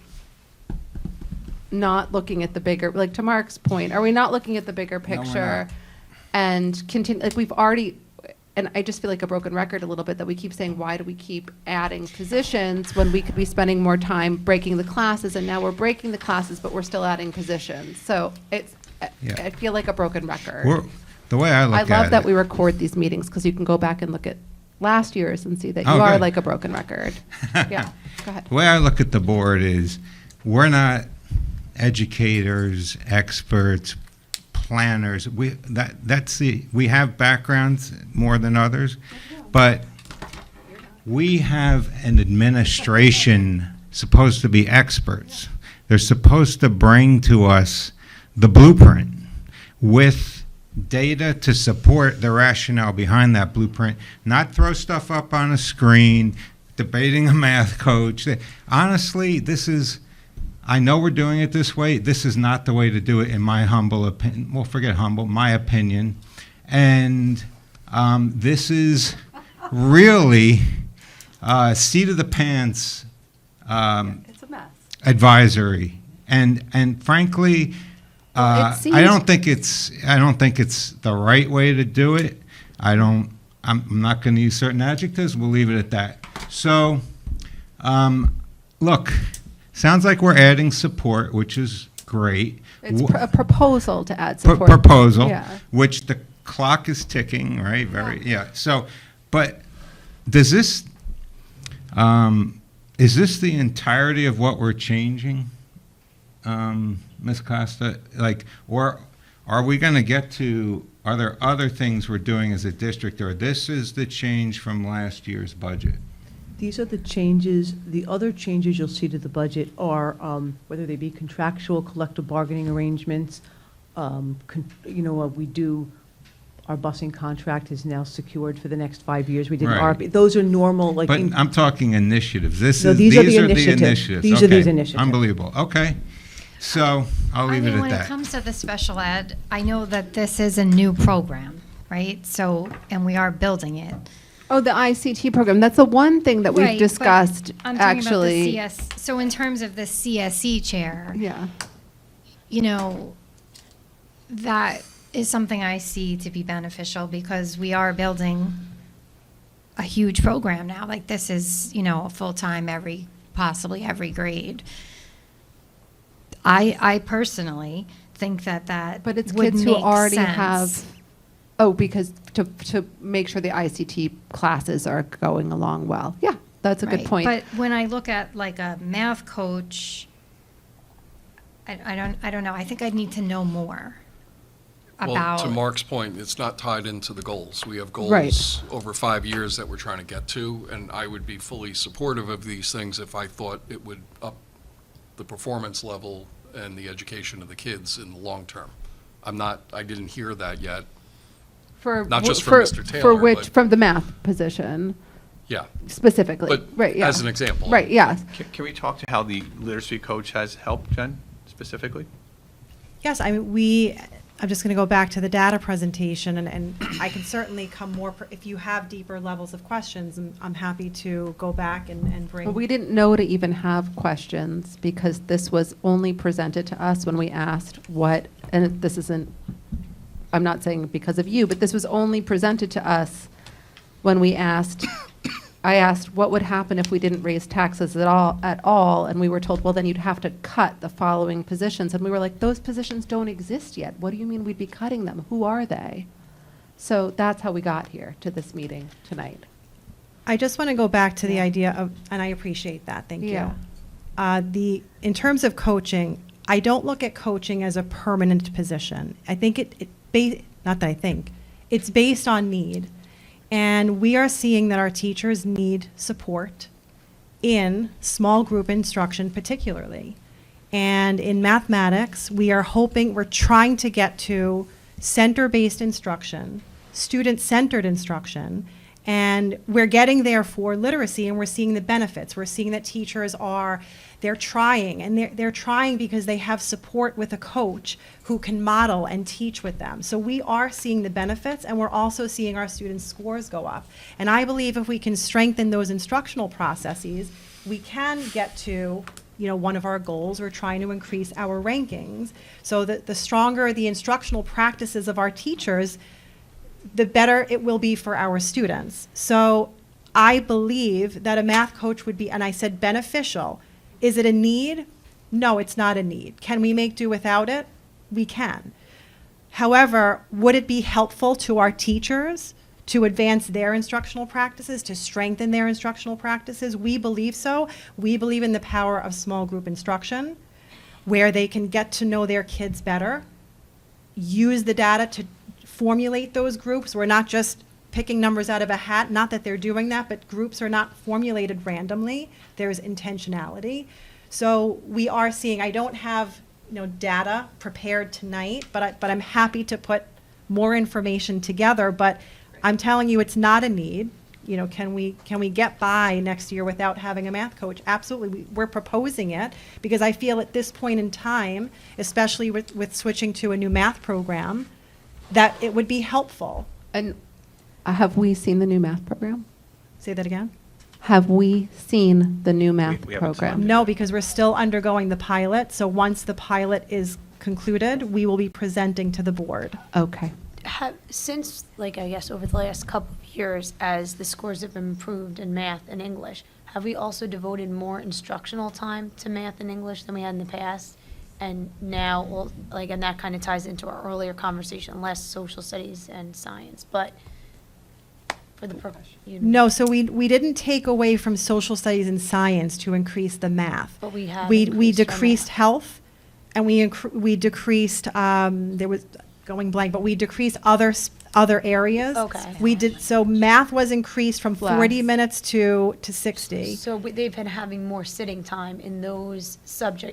not looking at the bigger, like, to Mark's point, are we not looking at the bigger we're picture? not. And continue, like, we've already, and I just feel like a broken record a little bit, that we keep saying, why do we keep adding positions when we could be spending more time breaking the classes, and now we're breaking the classes, but we're still adding positions. So Yeah. I feel like a broken record. The way I look I at it. love that we record these meetings because you can go back and look at last year's and see that you Oh, are good. like a broken record. Yeah, go ahead. The way I look at the board is, we're not educators, experts, planners. We have backgrounds more than others, but we have an administration supposed to be experts. They're supposed to bring to us the blueprint with data to support the rationale behind that blueprint, not throw stuff up on a screen, debating a math coach. Honestly, I know we're doing it this way. This is not the way to do it, in my humble opinion. Well, forget humble, my opinion. And this is really seat of the pants It's a mess. advisory. And frankly, Well, it seems- I don't think it's the right way to do it. I'm not going to use certain adjectives. We'll leave it at that. So, look, sounds like we're adding support, which is great. It's a proposal to add support. Proposal, Yeah. which the clock is ticking, right? Yeah. So, but does this, is this the entirety of what we're changing, Ms. Costa? Like, or are we going to get to, are there other things we're doing as a district, or this is the change from last year's budget? These are the changes. The other changes you'll see to the budget are, whether they be contractual collective bargaining arrangements, we do, our busing contract is now secured for the next 5 years. We did an Right. RP. Those are normal, like. But I'm talking initiatives. No, these are the initiatives. These are these Okay. initiatives. Unbelievable. Okay. So I'll leave it at when it that. comes to the special ed, I know that this is a new program, right? So, and we are building it. Oh, the ICT program. That's the one thing that we've Right, but discussed, I'm talking actually. about the so in terms of the CSE chair, Yeah. That is something I see to be beneficial because we are building a huge program now. Like this is, a full-time possibly every grade. I personally think that But it's would kids who make already sense. have, because to make sure the ICT classes are going along well. Yeah, that's a good Right. point. But when I look at like a math coach, I don't know. I think I'd need to know more Well, about. to Mark's point, it's not tied into the goals. We have Right. goals over 5 years that we're trying to get to, and I would be fully supportive of these things if I thought it would up the performance level and the education of the kids in the long term. I didn't hear that yet. For Not just for- from Mr. For Taylor, which, but- from the math position Yeah, specifically. but Right, yeah. as an example. Right, yes. Can we talk to how the literacy coach has helped, Jen, specifically? Yes, I mean, I'm just going to go back to the data presentation, and I can certainly come more, if you have deeper levels of questions, I'm happy to go back and bring. Well, we didn't know to even have questions because this was only presented to us when we asked what, and this isn't, I'm not saying because of you, but this was only presented to us when we asked, I asked what would happen if we didn't raise taxes at all, and we were told, well, then you'd have to cut the following positions, and we were like, those positions don't exist yet. What do you mean we'd be cutting them? Who are they? So that's how we got here to this meeting tonight. I just want to go back to the idea of, and I appreciate that, thank you. Yeah. In terms of coaching, I don't look at coaching as a permanent position. I think not that I think, it's based on need. And we are seeing that our teachers need support in small group instruction particularly. And in mathematics, we're trying to get to center-based instruction, student-centered instruction, and we're getting there for literacy, and we're seeing the benefits. We're seeing that teachers they're trying, and they're trying because they have support with a coach who can model and teach with them. So we are seeing the benefits, and we're also seeing our students' scores go up. And I believe if we can strengthen those instructional processes, we can get to, one of our goals. We're trying to increase our rankings so that the stronger the instructional practices of our teachers, the better it will be for our students. So I believe that a math coach would be, and I said beneficial. Is it a need? No, it's not a need. Can we make do without it? We can. However, would it be helpful to our teachers to advance their instructional practices, to strengthen their instructional practices? We believe so. We believe in the power of small group instruction, where they can get to know their kids better, use the data to formulate those groups. We're not just picking numbers out of a hat, not that they're doing that, but groups are not formulated randomly. There's intentionality. So we are seeing, I don't have, data prepared tonight, but I'm happy to put more information together, but I'm telling you, it's not a need. Can we get by next year without having a math coach? Absolutely. We're proposing it because I feel at this point in time, especially with switching to a new math program, that it would be helpful. And have we seen the new math program? Say that again? Have we seen the new math we haven't seen program? it. No, because we're still undergoing the pilot. So once the pilot is concluded, we will be presenting to the board. Okay. Since, I guess, over the last couple of years, as the scores have improved in math and English, have we also devoted more instructional time to math and English than we had in the past? And now, and that kind of ties into our earlier conversation, less social studies and science, but for the purpose. No, so we didn't take away from social studies and science to increase the math. But we have We increased our decreased math. health, and we decreased, there was, going blank, but we decreased other areas. Okay. We did, so math was increased from 40 Less. minutes to 60. So they've been having more sitting time in those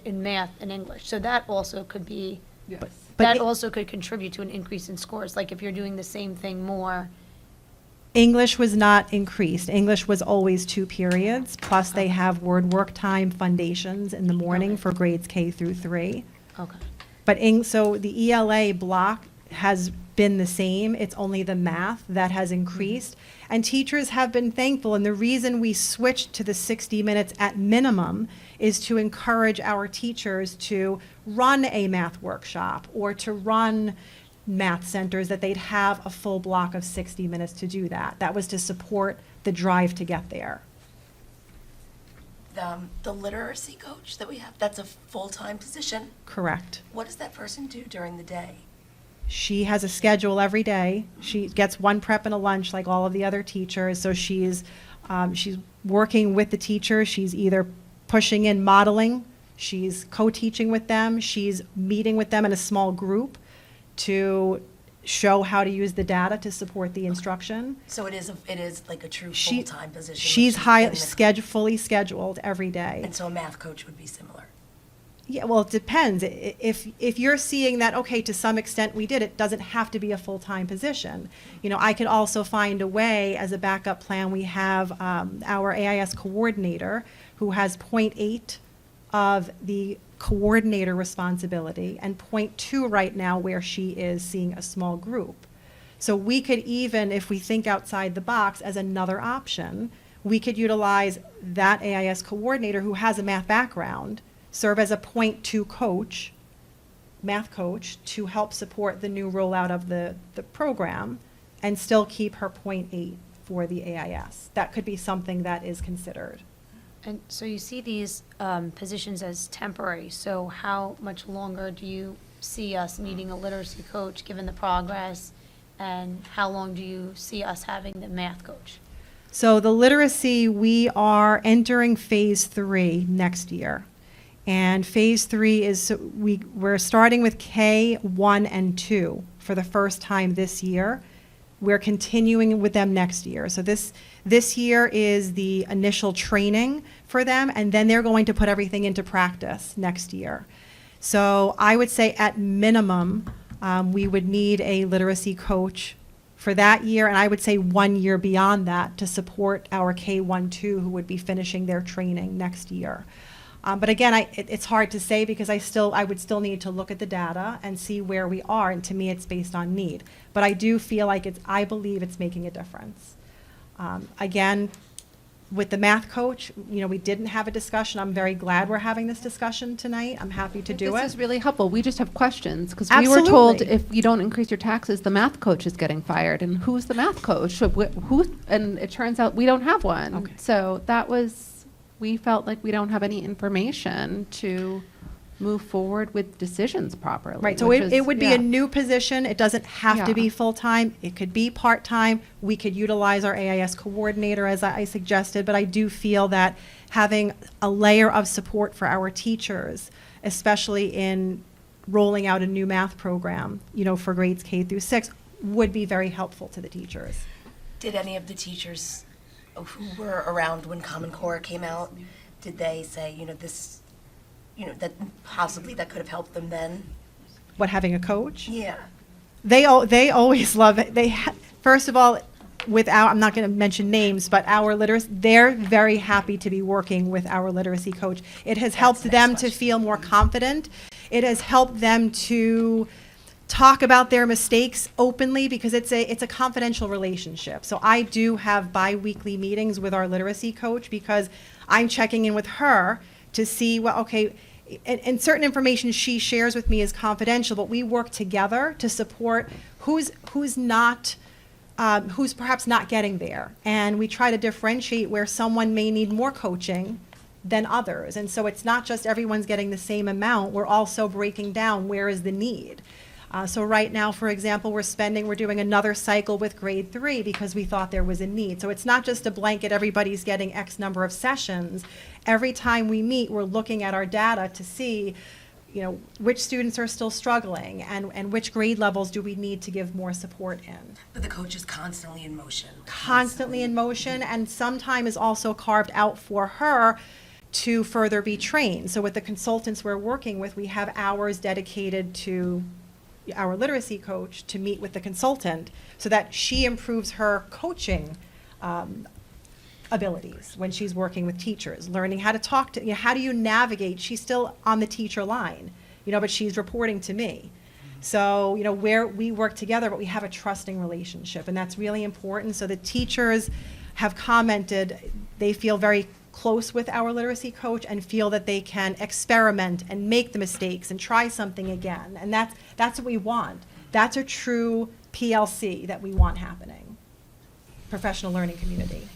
in math and English. So that also could be, But that it- also could contribute to an increase in scores. Like if you're doing the same thing more. English was not increased. English was always 2 periods, plus they have word work time foundations in the morning Okay. for grades K through 3. Okay. But so the ELA block has been the same. It's only the math that has increased. And teachers have been thankful. And the reason we switched to the 60 minutes at minimum is to encourage our teachers to run a math workshop or to run math centers, that they'd have a full block of 60 minutes to do that. That was to support the drive to get there. The literacy coach that we have, that's a full-time position. Correct. What does that person do during the day? She has a schedule every day. She gets one prep and a lunch like all of the other teachers. So she's working with the teachers. She's either pushing in modeling, she's co-teaching with them, she's meeting with them in a small group to show how to use the data to support the instruction. So it is like a true She- full-time position. She's in the- fully scheduled every day. And so a math coach would be similar. Yeah, well, it depends. If you're seeing that, okay, to some extent we did, it doesn't have to be a full-time position. I could also find a way, as a backup plan, we have our AIS coordinator who has 0.8 of the coordinator responsibility and 0.2 right now where she is seeing a small group. So we could even, if we think outside the box as another option, we could utilize that AIS coordinator who has a math background, serve as a 0.2 coach, math coach, to help support the new rollout of the program and still keep her 0.8 for the AIS. That could be something that is considered. And so you see these positions as temporary. So how much longer do you see us needing a literacy coach, given the progress? And how long do you see us having the math coach? So the literacy, we are entering phase 3 next year. And phase 3 is, we're starting with K1 and 2 for the first time this year. We're continuing with them next year. So this year is the initial training for them, and then they're going to put everything into practice next year. So I would say at minimum, we would need a literacy coach for that year, and I would say 1 year beyond that to support our K1-2 who would be finishing their training next year. But again, it's hard to say because I would still need to look at the data and see where we are, and to me, it's based on need. But I do feel like I believe it's making a difference. Again, with the math coach, we didn't have a discussion. I'm very glad we're having this discussion tonight. I'm happy to do it. This is really helpful. We just have questions because we were told Absolutely. if you don't increase your taxes, the math coach is getting fired. And who's the math coach? So and it turns out we don't have one. Okay. So we felt like we don't have any information to move forward with decisions properly. Right, so which it is- would be yeah. a new position. It doesn't have to Yeah. be full-time. It could be part-time. We could utilize our AIS coordinator, as I suggested, but I do feel that having a layer of support for our teachers, especially in rolling out a new math program, for grades K through 6, would be very helpful to the teachers. Did any of the teachers who were around when Common Core came out, did they say, this, that possibly that could have helped them then? What, having a coach? Yeah. They always love it. First of all, I'm not going to mention names, but they're very happy to be working with our literacy coach. It has helped the next them to question. feel more confident. It has helped them to talk about their mistakes openly because it's a confidential relationship. So I do have bi-weekly meetings with our literacy coach because I'm checking in with her to see, well, okay, and certain information she shares with me is confidential, but we work together to support who's perhaps not getting there. And we try to differentiate where someone may need more coaching than others. And so it's not just everyone's getting the same amount, we're also breaking down where is the need. So right now, for example, we're doing another cycle with grade 3 because we thought there was a need. So it's not just a blanket, everybody's getting X number of sessions. Every time we meet, we're looking at our data to see, which students are still struggling and which grade levels do we need to give more support in. But the coach is constantly in motion. Constantly in motion, and some time is also carved out for her to further be trained. So with the consultants we're working with, we have hours dedicated to our literacy coach to meet with the consultant so that she improves her coaching abilities when she's working with teachers, learning how to talk to, how do you navigate? She's still on the teacher line, but she's reporting to me. So, where we work together, but we have a trusting relationship, and that's really important. So the teachers have commented they feel very close with our literacy coach and feel that they can experiment and make the mistakes and try something again. And that's what we want. That's a true PLC that we want happening. Professional learning community.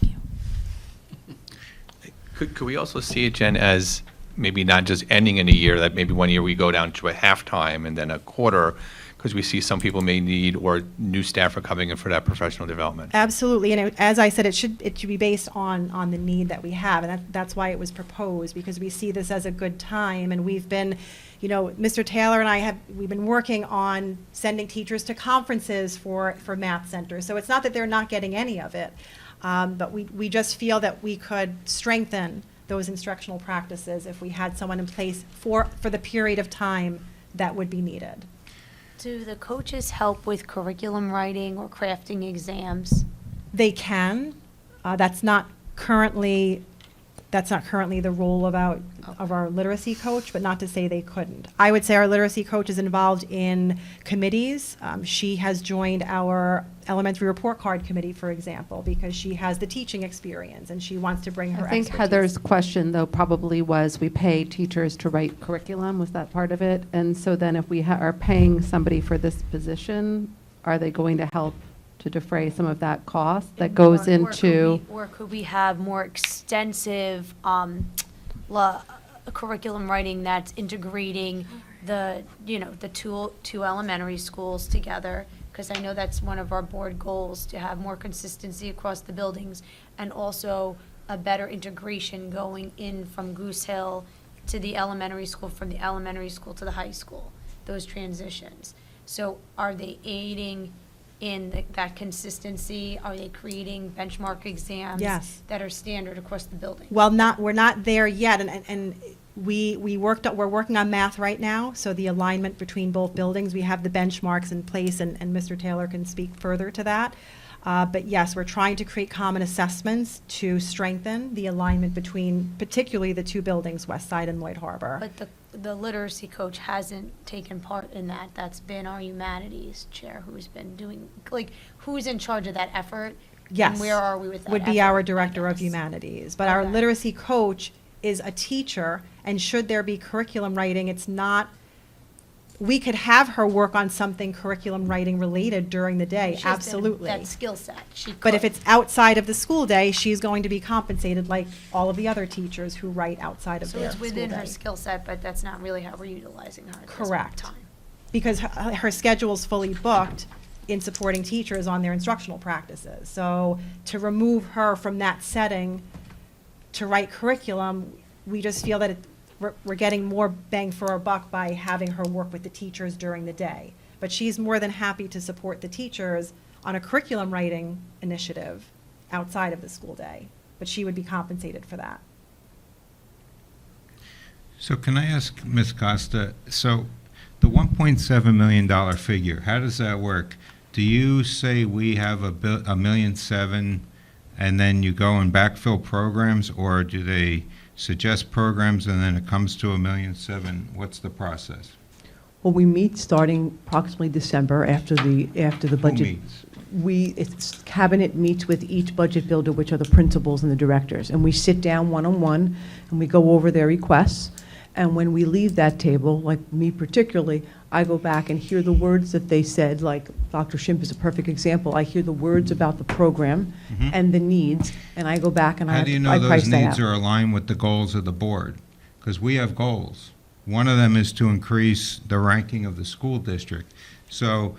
Could we also see it, Jen, as maybe not just ending in a year, that maybe one year we go down to a halftime and then a quarter, because we see some people may need, or new staff are coming in for that professional development? Absolutely, and as I said, it should be based on the need that we have, and that's why it was proposed, because we see this as a good time, and we've been, Mr. Taylor and we've been working on sending teachers to conferences for math centers, so it's not that they're not getting any of it, but we just feel that we could strengthen those instructional practices if we had someone in place for the period of time that would be needed. Do the coaches help with curriculum writing or crafting exams? They can. That's not currently the role of our literacy coach, but not to say they couldn't. I would say our literacy coach is involved in committees. She has joined our elementary report card committee, for example, because she has the teaching experience and she wants to bring her I think expertise. Heather's question, though, probably was, we pay teachers to write curriculum, was that part of it? And so then if we are paying somebody for this position, are they going to help to defray some of that cost that goes into? Or could we have more extensive curriculum writing that's integrating the two elementary schools together? Because I know that's one of our board goals, to have more consistency across the buildings, and also a better integration going in from Goose Hill to the elementary school, from the elementary school to the high school, those transitions. So are they aiding in that consistency? Are they creating benchmark exams? Yes. That are standard across the building? Well, we're not there yet, and we're working on math right now, so the alignment between both buildings, we have the benchmarks in place, and Mr. Taylor can speak further to that. But yes, we're trying to create common assessments to strengthen the alignment between particularly the two buildings, West Side and Lloyd Harbor. But the literacy coach hasn't taken part in that. That's been our humanities chair who's been doing, who's in charge of that effort? Yes. And where are we with that Would be effort, our I director of guess? humanities. But our Okay. literacy coach is a teacher, and should there be curriculum writing, it's not we could have her work on something curriculum writing related during the day, She has absolutely. That skill set, she But if could. it's outside of the school day, she's going to be compensated like all of the other teachers who write outside of So their it's school within her day. skill set, but that's not really how we're utilizing her at this point in Correct. time. Because her schedule's fully booked in supporting teachers on their instructional practices. So to remove her from that setting to write curriculum, we just feel that we're getting more bang for our buck by having her work with the teachers during the day. But she's more than happy to support the teachers on a curriculum writing initiative outside of the school day. But she would be compensated for that. So can I ask Ms. Costa, so the $1.7 million figure, how does that work? Do you say we have $1.7 million and then you go and backfill programs, or do they suggest programs and then it comes to $1.7 million? What's the process? Well, we meet starting approximately December after the Who budget. meets? It's cabinet meets with each budget builder, which are the principals and the directors, and we sit down one-on-one and we go over their requests. And when we leave that table, like me particularly, I go back and hear the words that they said, like Dr. Schimpf is a perfect example. I hear the words about the program and the needs, and I go back and I How do you know price those that needs out. are aligned with the goals of the board? Because we have goals. One of them is to increase the ranking of the school district. So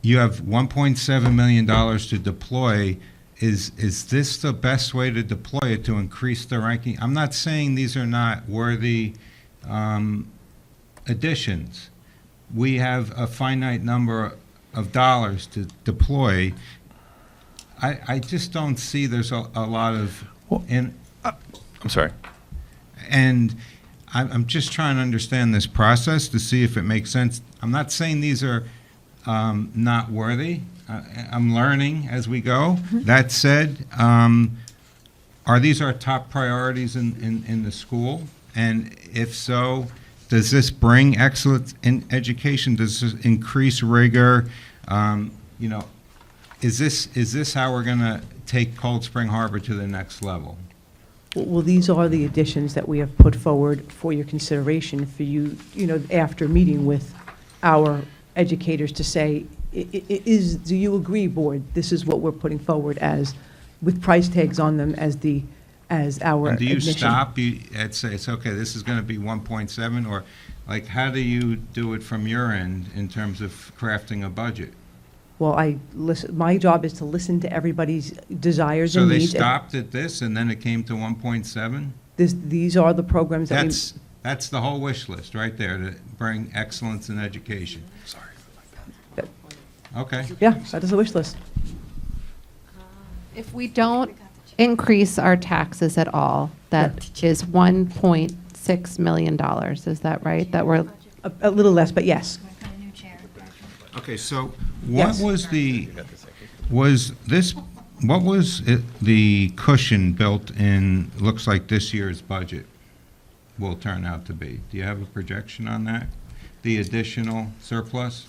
you have $1.7 million to deploy. Is this the best way to deploy it to increase the ranking? I'm not saying these are not worthy additions. We have a finite number of dollars to deploy. I just don't see there's a lot of, I'm sorry. and I'm just trying to understand this process to see if it makes sense. I'm not saying these are not worthy. I'm learning as we go. That said, are these our top priorities in the school? And if so, does this bring excellence in education? Does this increase rigor? Is this how we're going to take Cold Spring Harbor to the next level? Well, these are the additions that we have put forward for your consideration for you, after meeting with our educators to say, do you agree, board, this is what we're putting forward as, with price tags on them as our And do you admission. stop, and say, it's okay, this is going to be 1.7, or like, how do you do it from your end in terms of crafting a budget? Well, my job is to listen to everybody's desires So and they needs. stopped at this, and then it came to 1.7? These are the programs that we. That's the whole wish list, right there, to bring excellence in education. Sorry. Okay. Yeah, that is a wish list. If we don't increase our taxes at all, that is $1.6 million. Is that right? That we're, A little less, but yes. Okay, so Yes. what was the cushion built in, looks like this year's budget will turn out to be? Do you have a projection on that? The additional surplus?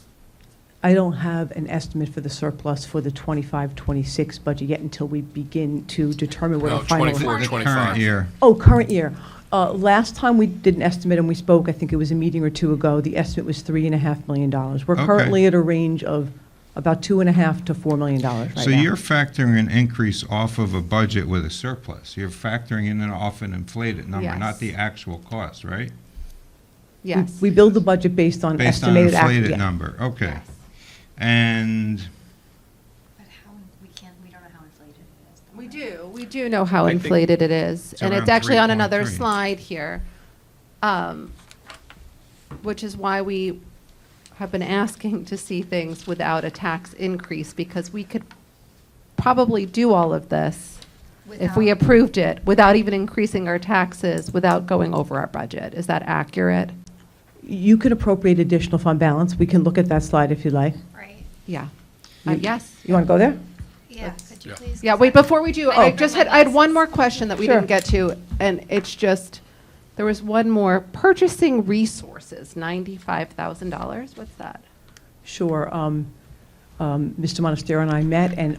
I don't have an estimate for the surplus for the 25-26 budget yet until we begin to determine what No, our final. 24, The 25. current year. Oh, current year. Last time we did an estimate and we spoke, I think it was a meeting or two ago, the estimate was $3.5 million. We're Okay. currently at a range of about $2.5 to $4 million right now. So you're factoring an increase off of a budget with a surplus. You're factoring in off an inflated number, Yes. not the actual cost, right? yes. We build the budget based on Based on an estimated. inflated yeah. number, okay. And But we don't know how inflated it is. We do know how I think inflated it is. it's And it's around actually on another 3.3. slide here, which is why we have been asking to see things without a tax increase, because we could probably do all of this if we approved it without even increasing our taxes, without going over our budget. Is that accurate? You could appropriate additional fund balance. We can look at that slide if you'd like. Right, Yeah. You- Yes. You want to go there? yeah, could you Yeah. please? Yeah, wait, before we do, I had one more question that we Sure. didn't get to, and it's just, there was one more, purchasing resources, $95,000, what's that? Sure. Mr. Monastero and I met, and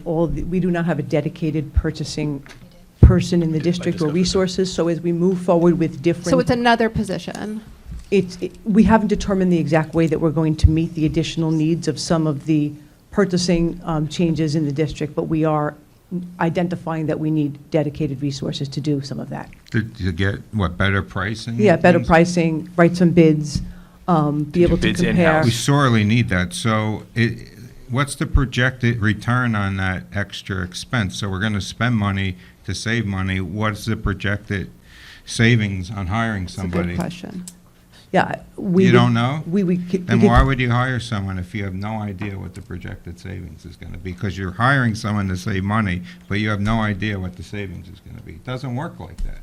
we do not have a dedicated purchasing person in the district or resources, so as we move forward with different. So it's another position? we haven't determined the exact way that we're going to meet the additional needs of some of the purchasing changes in the district, but we are identifying that we need dedicated resources to do some of that. To get, what, better pricing? Yeah, and better things? pricing, write some bids, be able to bids compare. in-house. We sorely need that. So what's the projected return on that extra expense? So we're going to spend money to save money. What's the projected savings on hiring It's a somebody? good question. Yeah. You don't know? Then could- why would you hire someone if you have no idea what the projected savings is going to be? Because you're hiring someone to save money, but you have no idea what the savings is going to be. It doesn't work like that.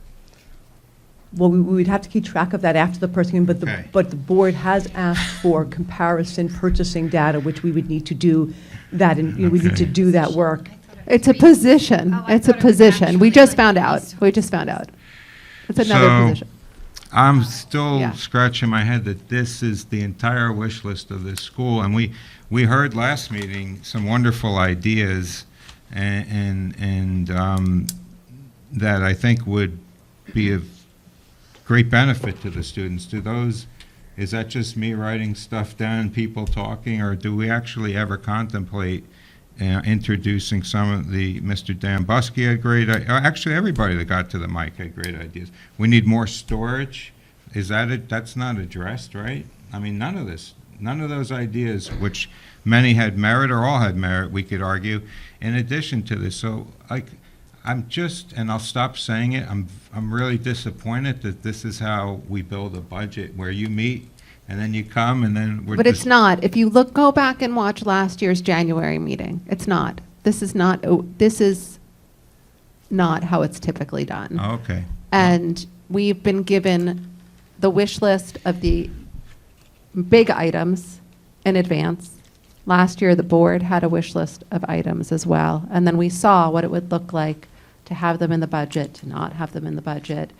Well, we would have to keep track of that after the purchasing, but Okay. the board has asked for comparison purchasing data, which we would need to do that, and we need to Okay. do that work. It's a position. Oh, I It's a thought it was position. We actually just like found these out. two. We just found out. It's another So- position. I'm still Yeah. scratching my head that this is the entire wish list of this school, and we heard last meeting some wonderful ideas, and that I think would be of great benefit to the students. Is that just me writing stuff down, people talking, or do we actually ever contemplate introducing some of Mr. Dan Buskey had actually everybody that got to the mic had great ideas. We need more storage. Is that it? That's not addressed, right? I mean, none of those ideas, which many had merit or all had merit, we could argue, in addition to this. So and I'll stop saying it, I'm really disappointed that this is how we build a budget, where you meet and then you come and then we're But just. it's not. If you go back and watch last year's January meeting, it's not. This is not how it's typically done. Oh, okay. And we've been given the wish list of the big items in advance. Last year, the board had a wish list of items as well. And then we saw what it would look like to have them in the budget, to not have them in the budget.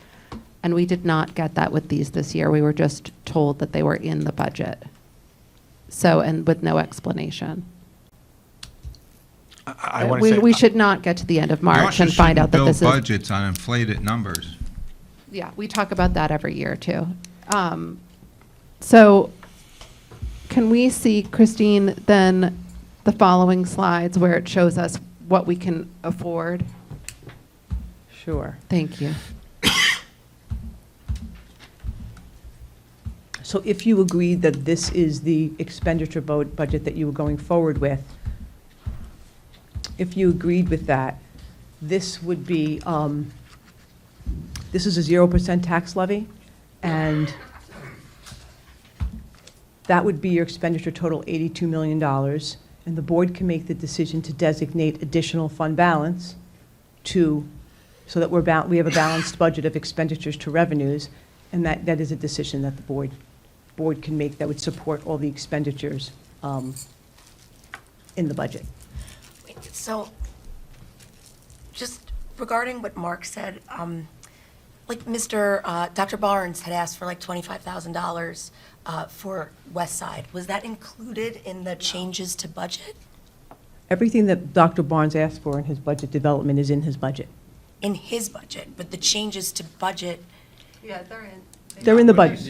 And we did not get that with these this year. We were just told that they were in the budget. So, and with no explanation. I want to say. We should not get to the end of You March also and find out that this shouldn't is. build budgets on inflated numbers. Yeah, we talk about that every year, too. So can we see, Christine, then the following slides where it shows us what we can afford? Sure. Thank you. So if you agreed that this is the expenditure budget that you were going forward with, if you agreed with that, this would be, this is a 0% tax levy, and that would be your expenditure total, $82 million. And the board can make the decision to designate additional fund balance so that we have a balanced budget of expenditures to revenues, and that is a decision that the board can make that would support all the expenditures in the budget. So, just regarding what Mark said, like Dr. Barnes had asked for like $25,000 for West Side. Was that included in the changes to budget? Everything that Dr. Barnes asked for in his budget development is in his budget. In his budget, but the changes to budget, Yeah, they're in. They're in the budget.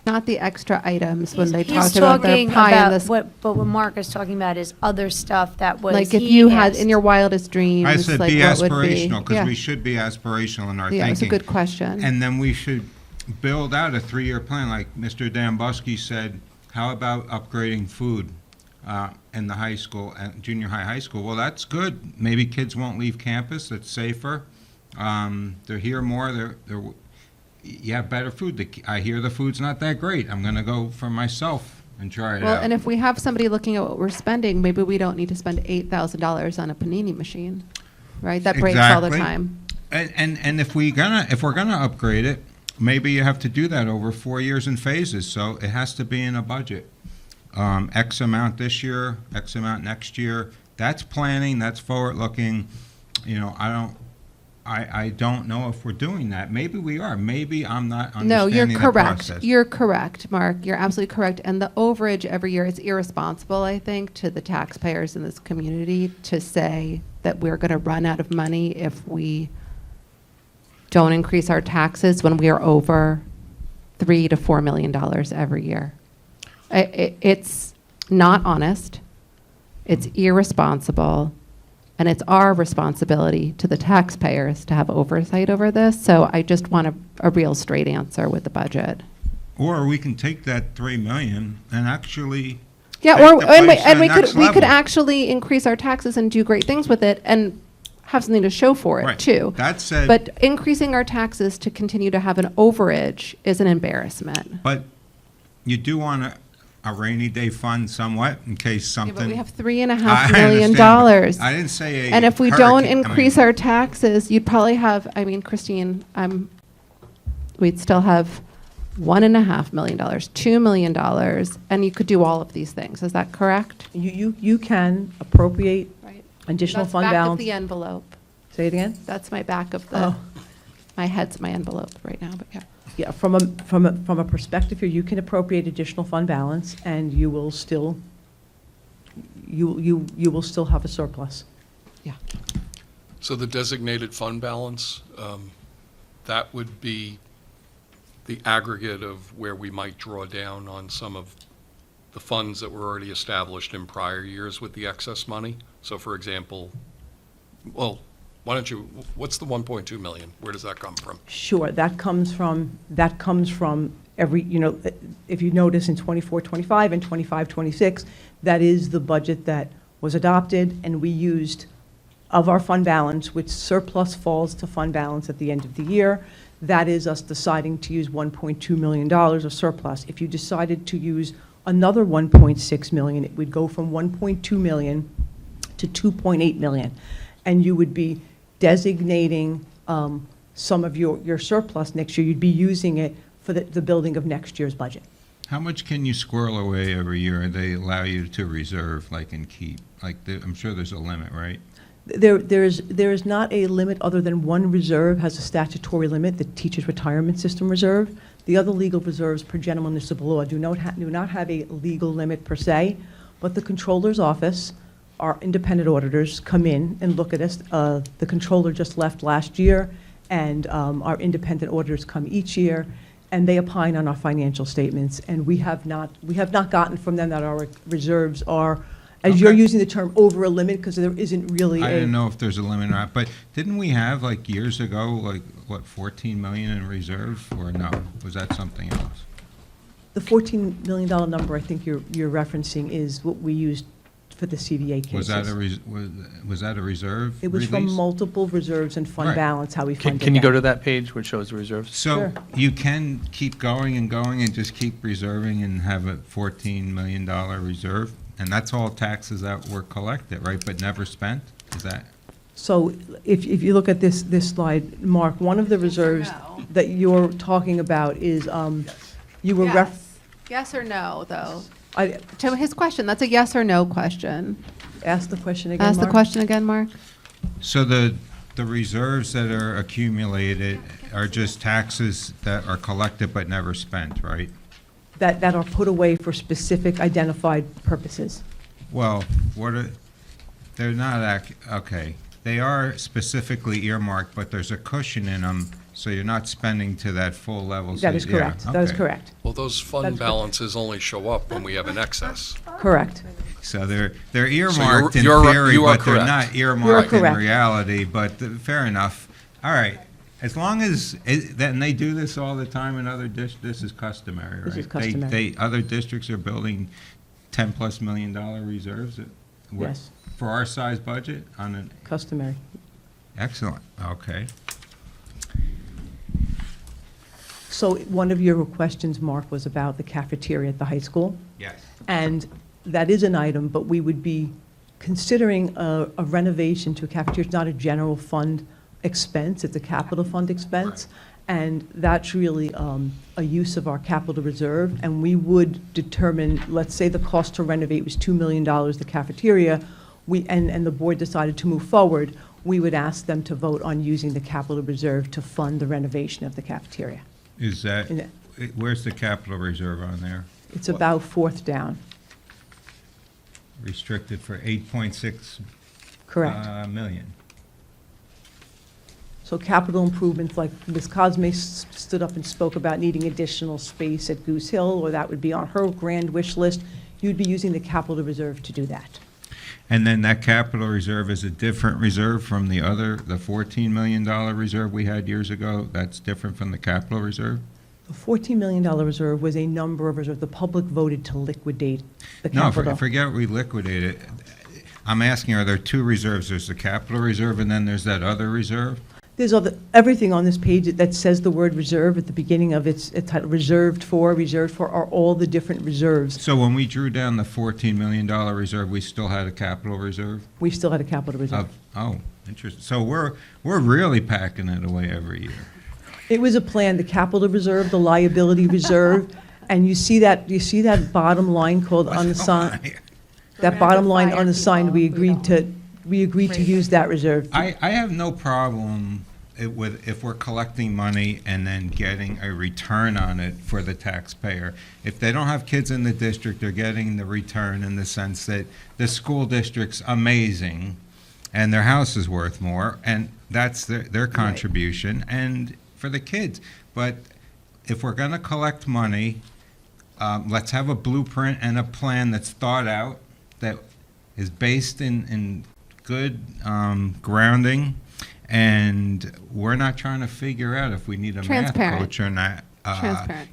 Not the extra items when they He's talked about the talking pie and about the, but what Mark is talking about is other stuff that was. like if he you had asked. in your wildest dreams, I said like be what would be. aspirational, because Yeah. we should be aspirational in our thinking. Yeah, it's a good question. And then we should build out a 3-year plan, like Mr. Dambusky said, how about upgrading food in the high school, and junior high school? Well, that's good. Maybe kids won't leave campus, it's safer. They're here more, you have better food. I hear the food's not that great. I'm gonna go for myself and try it Well, out. and if we have somebody looking at what we're spending, maybe we don't need to spend $8,000 on a panini machine, right? That breaks all the Exactly. time. And if we're gonna upgrade it, maybe you have to do that over 4 years in phases, so it has to be in a budget. X amount this year, X amount next year. That's planning, that's forward-looking. You know, I don't know if we're doing that. Maybe we are. Maybe I'm not No, you're understanding the correct. process. You're correct, Mark. You're absolutely correct. And the overage every year is irresponsible, I think, to the taxpayers in this community to say that we're going to run out of money if we don't increase our taxes when we are over $3 to $4 million every year. It's not honest, it's irresponsible, and it's our responsibility to the taxpayers to have oversight over this. So I just want a real straight answer with the budget. Or we can take that 3 million and actually Yeah, take or the and we, place to and the we next could we could level. actually increase our taxes and do great things with it and have something to show for it Right. too. That said- but increasing our taxes to continue to have an overage is an embarrassment. But you do want a rainy day fund somewhat in case Yeah, something. but we have $3.5 I million understand, dollars. but I didn't say a And if we don't hurricane- I increase mean- our taxes, you'd probably have. I mean, Christine, we'd still have $1.5 million, $2 million, and you could do all of these things. Is that correct? You can appropriate Right. additional That's fund back balance. of the envelope. Say it again? That's my back of the. Oh. My head's my envelope right now, but yeah. Yeah, from a perspective here, you can appropriate additional fund balance, and you will still, you will still have a surplus. Yeah. So the designated fund balance, that would be the aggregate of where we might draw down on some of the funds that were already established in prior years with the excess money? So for example, well, why don't you, what's the 1.2 million? Where does that come from? Sure, that comes from every, if you notice in 24-25 and 25-26, that is the budget that was adopted, and we used of our fund balance, which surplus falls to fund balance at the end of the year. That is us deciding to use $1.2 million of surplus. If you decided to use another 1.6 million, it would go from 1.2 million to 2.8 million. And you would be designating some of your surplus next year. You'd be using it for the building of next year's budget. How much can you squirrel away every year? They allow you to reserve, like, and keep? Like, I'm sure there's a limit, right? There is not a limit other than one reserve has a statutory limit, the Teachers' Retirement System Reserve. The other legal reserves per general municipal law do not have a legal limit per se, but the Controller's Office, our independent auditors, come in and look at us. The Controller just left last year, and our independent auditors come each year, and they opine on our financial statements, and we have not gotten from them that our reserves are, as you're Okay. using the term, over a limit, because there isn't really I a. didn't know if there's a limit or not, but didn't we have, like, years ago, like, what, 14 million in reserve, or no? Was that something else? The $14 million number I think you're referencing is what we used for the CVA cases. Was that a reserve It was from release? multiple reserves and fund Right. balance, how we funded that. Can you go to that page which shows the reserves? So Sure. you can keep going and going and just keep reserving and have a $14 million reserve? And that's all taxes that were collected, right, but never spent? Is that? So if you look at this slide, Mark, one of the reserves no? that you're talking about is, you were Yes or no, though? I To his question, that's a yes or no question. asked the question again, Ask the Mark? question again, Mark. So the reserves that are accumulated are just taxes that are collected but never spent, right? That are put away for specific identified purposes. Well, they're not, okay. They are specifically earmarked, but there's a cushion in them, so you're not spending to that full level. That is yeah, correct. That is okay. correct. Well, those That's fund correct. balances only show up when we have an excess. Correct. So they're earmarked in you're- theory, you are but they're correct. not earmarked in correct. reality, but fair enough. All right, as long as, and they do this all the time in other this is customary, right? This is customary. Other districts are building $10+ million reserves Yes. for our size budget on an, Customary. excellent, okay. So one of your questions, Mark, was about the cafeteria at the high school. Yes. And that is an item, but we would be considering a renovation to a cafeteria. It's not a general fund expense, it's a capital fund expense. And that's really a use of our capital reserve. And we would determine, let's say the cost to renovate was $2 million, the cafeteria, and the board decided to move forward, we would ask them to vote on using the capital reserve to fund the renovation of the cafeteria. Is that, And where's the capital reserve on there? It's about fourth down. Restricted for 8.6 Correct. million. So capital improvements, like Ms. Cosme stood up and spoke about needing additional space at Goose Hill, or that would be on her grand wish list, you'd be using the capital reserve to do that. And then that capital reserve is a different reserve from the $14 million reserve we had years ago? That's different from the capital reserve? The $14 million reserve was a number of reserves. The public voted to liquidate the No, capital. forget we liquidated. I'm asking, are there two reserves? There's the capital reserve and then there's that other reserve? There's everything on this page that says the word reserve at the beginning of its title, reserved for are all the different reserves. So when we drew down the $14 million reserve, we still had a capital reserve? We still had a capital reserve. Oh, interesting. So we're really packing it away every year. It was a plan, the capital reserve, the liability reserve, and you see that bottom line called unassigned. That bottom line unassigned, we agreed to use that reserve. I have no problem if we're collecting money and then getting a return on it for the taxpayer. If they don't have kids in the district, they're getting the return in the sense that the school district's amazing and their house is worth more, and that's their contribution, and for the kids. But if we're going to collect money, let's have a blueprint and a plan that's thought out, that is based in good grounding, and we're not trying to figure out if we need a math Transparent. coach or not. Transparent.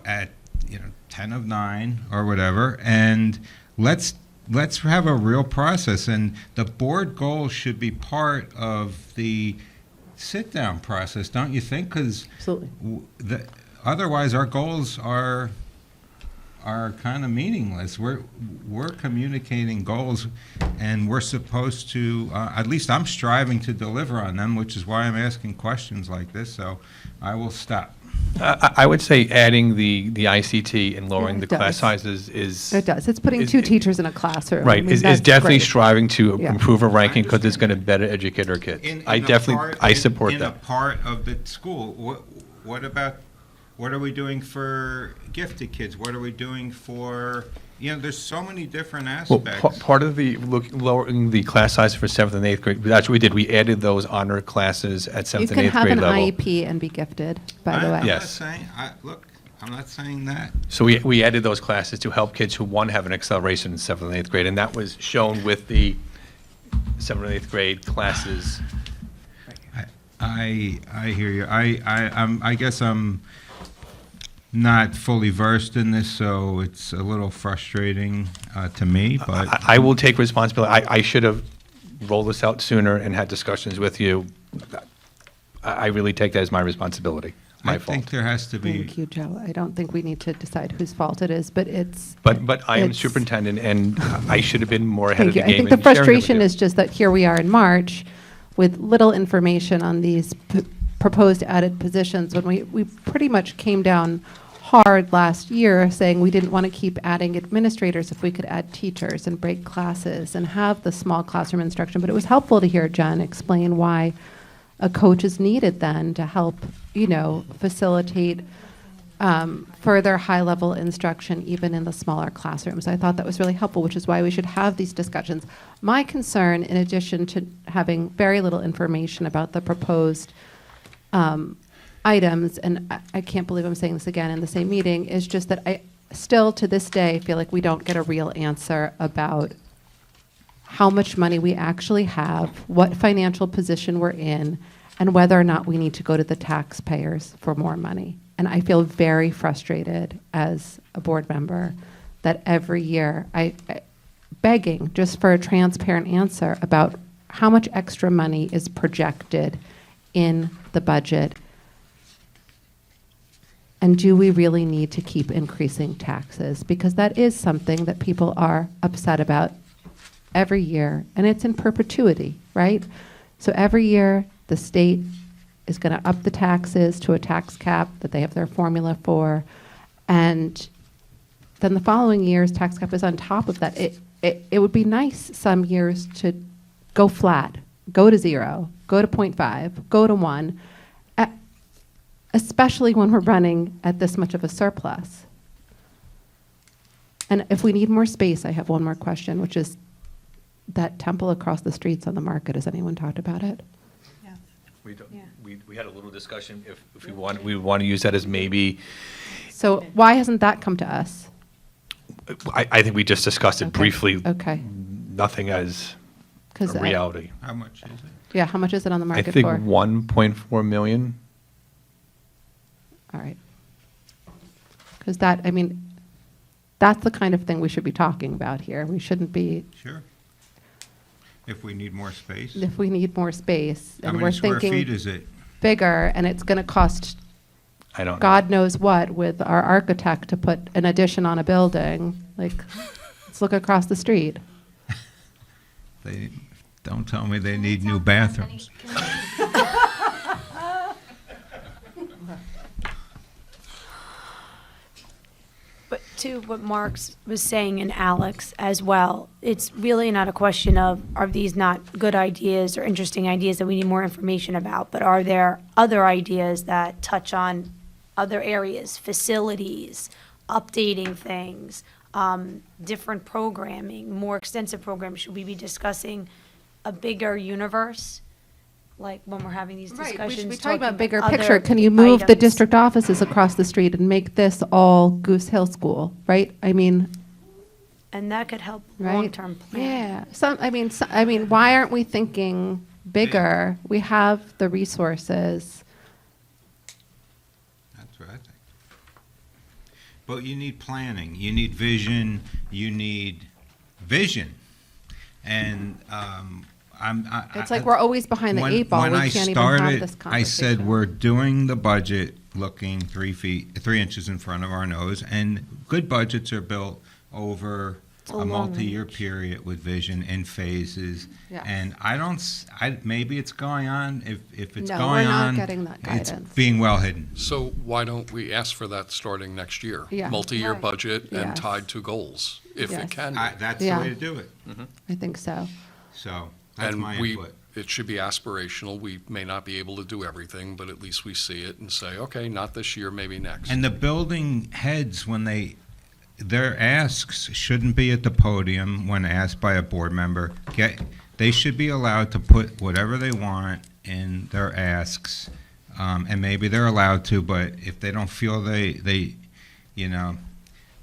At 10 of 9 or whatever, and let's have a real process. And the board goals should be part of the sit-down process, don't you think? Because Absolutely. otherwise, our goals are kind of meaningless. We're communicating goals, and we're supposed to, at least I'm striving to deliver on them, which is why I'm asking questions like this, so I will stop. I would say adding the ICT and lowering Yeah, the it class does. sizes is. It does. It's putting is- two teachers in a classroom. Right, I mean, is that's definitely great. striving to Yeah. improve our ranking because it's going to better educate our kids. I support In that. a part of the school, what are we doing for gifted kids? What are we doing for, there's so many different Well, aspects. part of the lowering the class size for 7th and 8th grade, that's what we did. We added those honor classes at 7th You and can 8th have grade an level. IEP and be gifted, by the way. I'm Yes. not saying that. So we added those classes to help kids who, one, have an acceleration in 7th and 8th grade, and that was shown with the 7th and 8th grade classes. I hear you. I guess I'm not fully versed in this, so it's a little frustrating to me, but. I will take responsibility. I should have rolled this out sooner and had discussions with you. I really take that as my responsibility, my I think fault. there has to be. Thank you, Joe. I don't think we need to decide whose fault it is, but it's. But I am it's- superintendent, and I should have been more ahead of Thank the you. I game. think the in sharing it with frustration you. is just that here we are in March with little information on these proposed added positions, when we pretty much came down hard last year saying we didn't want to keep adding administrators if we could add teachers and break classes and have the small classroom instruction. But it was helpful to hear Jen explain why a coach is needed then to help, facilitate further high-level instruction even in the smaller classrooms. I thought that was really helpful, which is why we should have these discussions. My concern, in addition to having very little information about the proposed items, and I can't believe I'm saying this again in the same meeting, is just that I still, to this day, feel like we don't get a real answer about how much money we actually have, what financial position we're in, and whether or not we need to go to the taxpayers for more money. And I feel very frustrated as a board member that every year I begging just for a transparent answer about how much extra money is projected in the budget. And do we really need to keep increasing taxes? Because that is something that people are upset about every year, and it's in perpetuity, right? So every year, the state is going to up the taxes to a tax cap that they have their formula for, and then the following year's tax cap is on top of that. It would be nice some years to go flat, go to 0, go to 0.5, go to 1, especially when we're running at this much of a surplus. And if we need more space, I have one more question, which is that temple across the streets on the market. Has anyone talked about it? We had a little discussion if we want to use that as maybe, So why hasn't that come to us? I think we just discussed it Okay. briefly. Okay. Nothing as 'Cause a I- reality. How much is it? Yeah, how much is it on the I market think for? 1.4 million. All right. Because that, I mean, that's the kind of thing we should be talking about here. We shouldn't be, Sure. If we need more space. if we need more space, How and many we're square feet thinking is it? bigger, and it's going to cost I don't know. God knows what with our architect to put an addition on a building. Like, let's look across the street. They, don't tell me they need new bathrooms. But to what Mark was saying and Alex as well, it's really not a question of, are these not good ideas or interesting ideas that we need more information about, but are there other ideas that touch on other areas, facilities, updating things, different programming, more extensive programs? Should we be discussing a bigger universe? Like when we're having these Right, discussions? we should be talking about bigger other picture. Can you move the items? district offices across the street and make this all Goose Hill School, right? I mean, And that could help right? long-term plan. Yeah, I mean, why aren't we thinking bigger? We have the resources. That's what I think. But you need planning, you need vision, you need vision. And It's like we're always behind the eight ball. When We I can't even have started, this I said, conversation. we're doing the budget looking 3 inches in front of our nose, and good budgets are built over a a long multi-year range. period with vision and phases. Yes. And maybe it's going on, if it's No, going we're not on, getting that it's guidance. being well hidden. So why don't we ask for that starting next year? Yeah. Multi-year Right. budget and Yes. tied to goals, if Yes. it can. That's the Yeah. way to do it. I think so. So, that's my And input. it should be aspirational. We may not be able to do everything, but at least we see it and say, okay, not this year, maybe next. And the building heads, when their asks shouldn't be at the podium when asked by a board member. They should be allowed to put whatever they want in their asks, and maybe they're allowed to, but if they don't feel they, "Oh,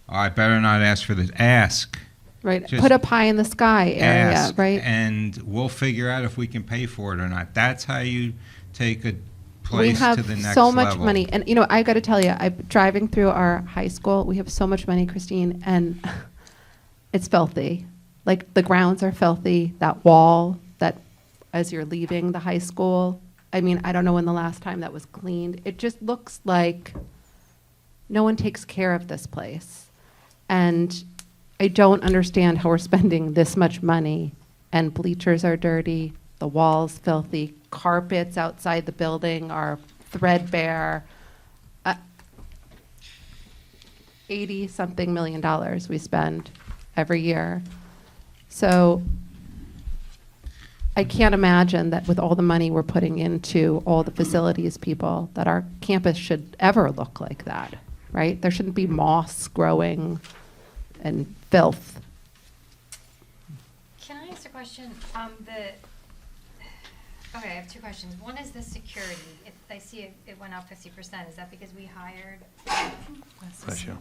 I better not ask for this," ask. Right, Just put a pie in the sky area, Ask, right? and we'll figure out if we can pay for it or not. That's how you take a We place have to the next so much level. money, and I got to tell you, I'm driving through our high school. We have so much money, Christine, and it's filthy. Like the grounds are filthy. That wall, that as you're leaving the high school, I mean, I don't know when the last time that was cleaned. It just looks like no one takes care of this place, and I don't understand how we're spending this much money, and bleachers are dirty, the walls filthy, carpets outside the building are threadbare. 80-something million we spend every year. So I can't imagine that with all the money we're putting into all the facilities people, that our campus should ever look like that, right? There shouldn't be moss growing and filth. Can I ask a question? Okay, I have two questions. One is the security. I see it went up 50%. Is that because we hired? Bless you.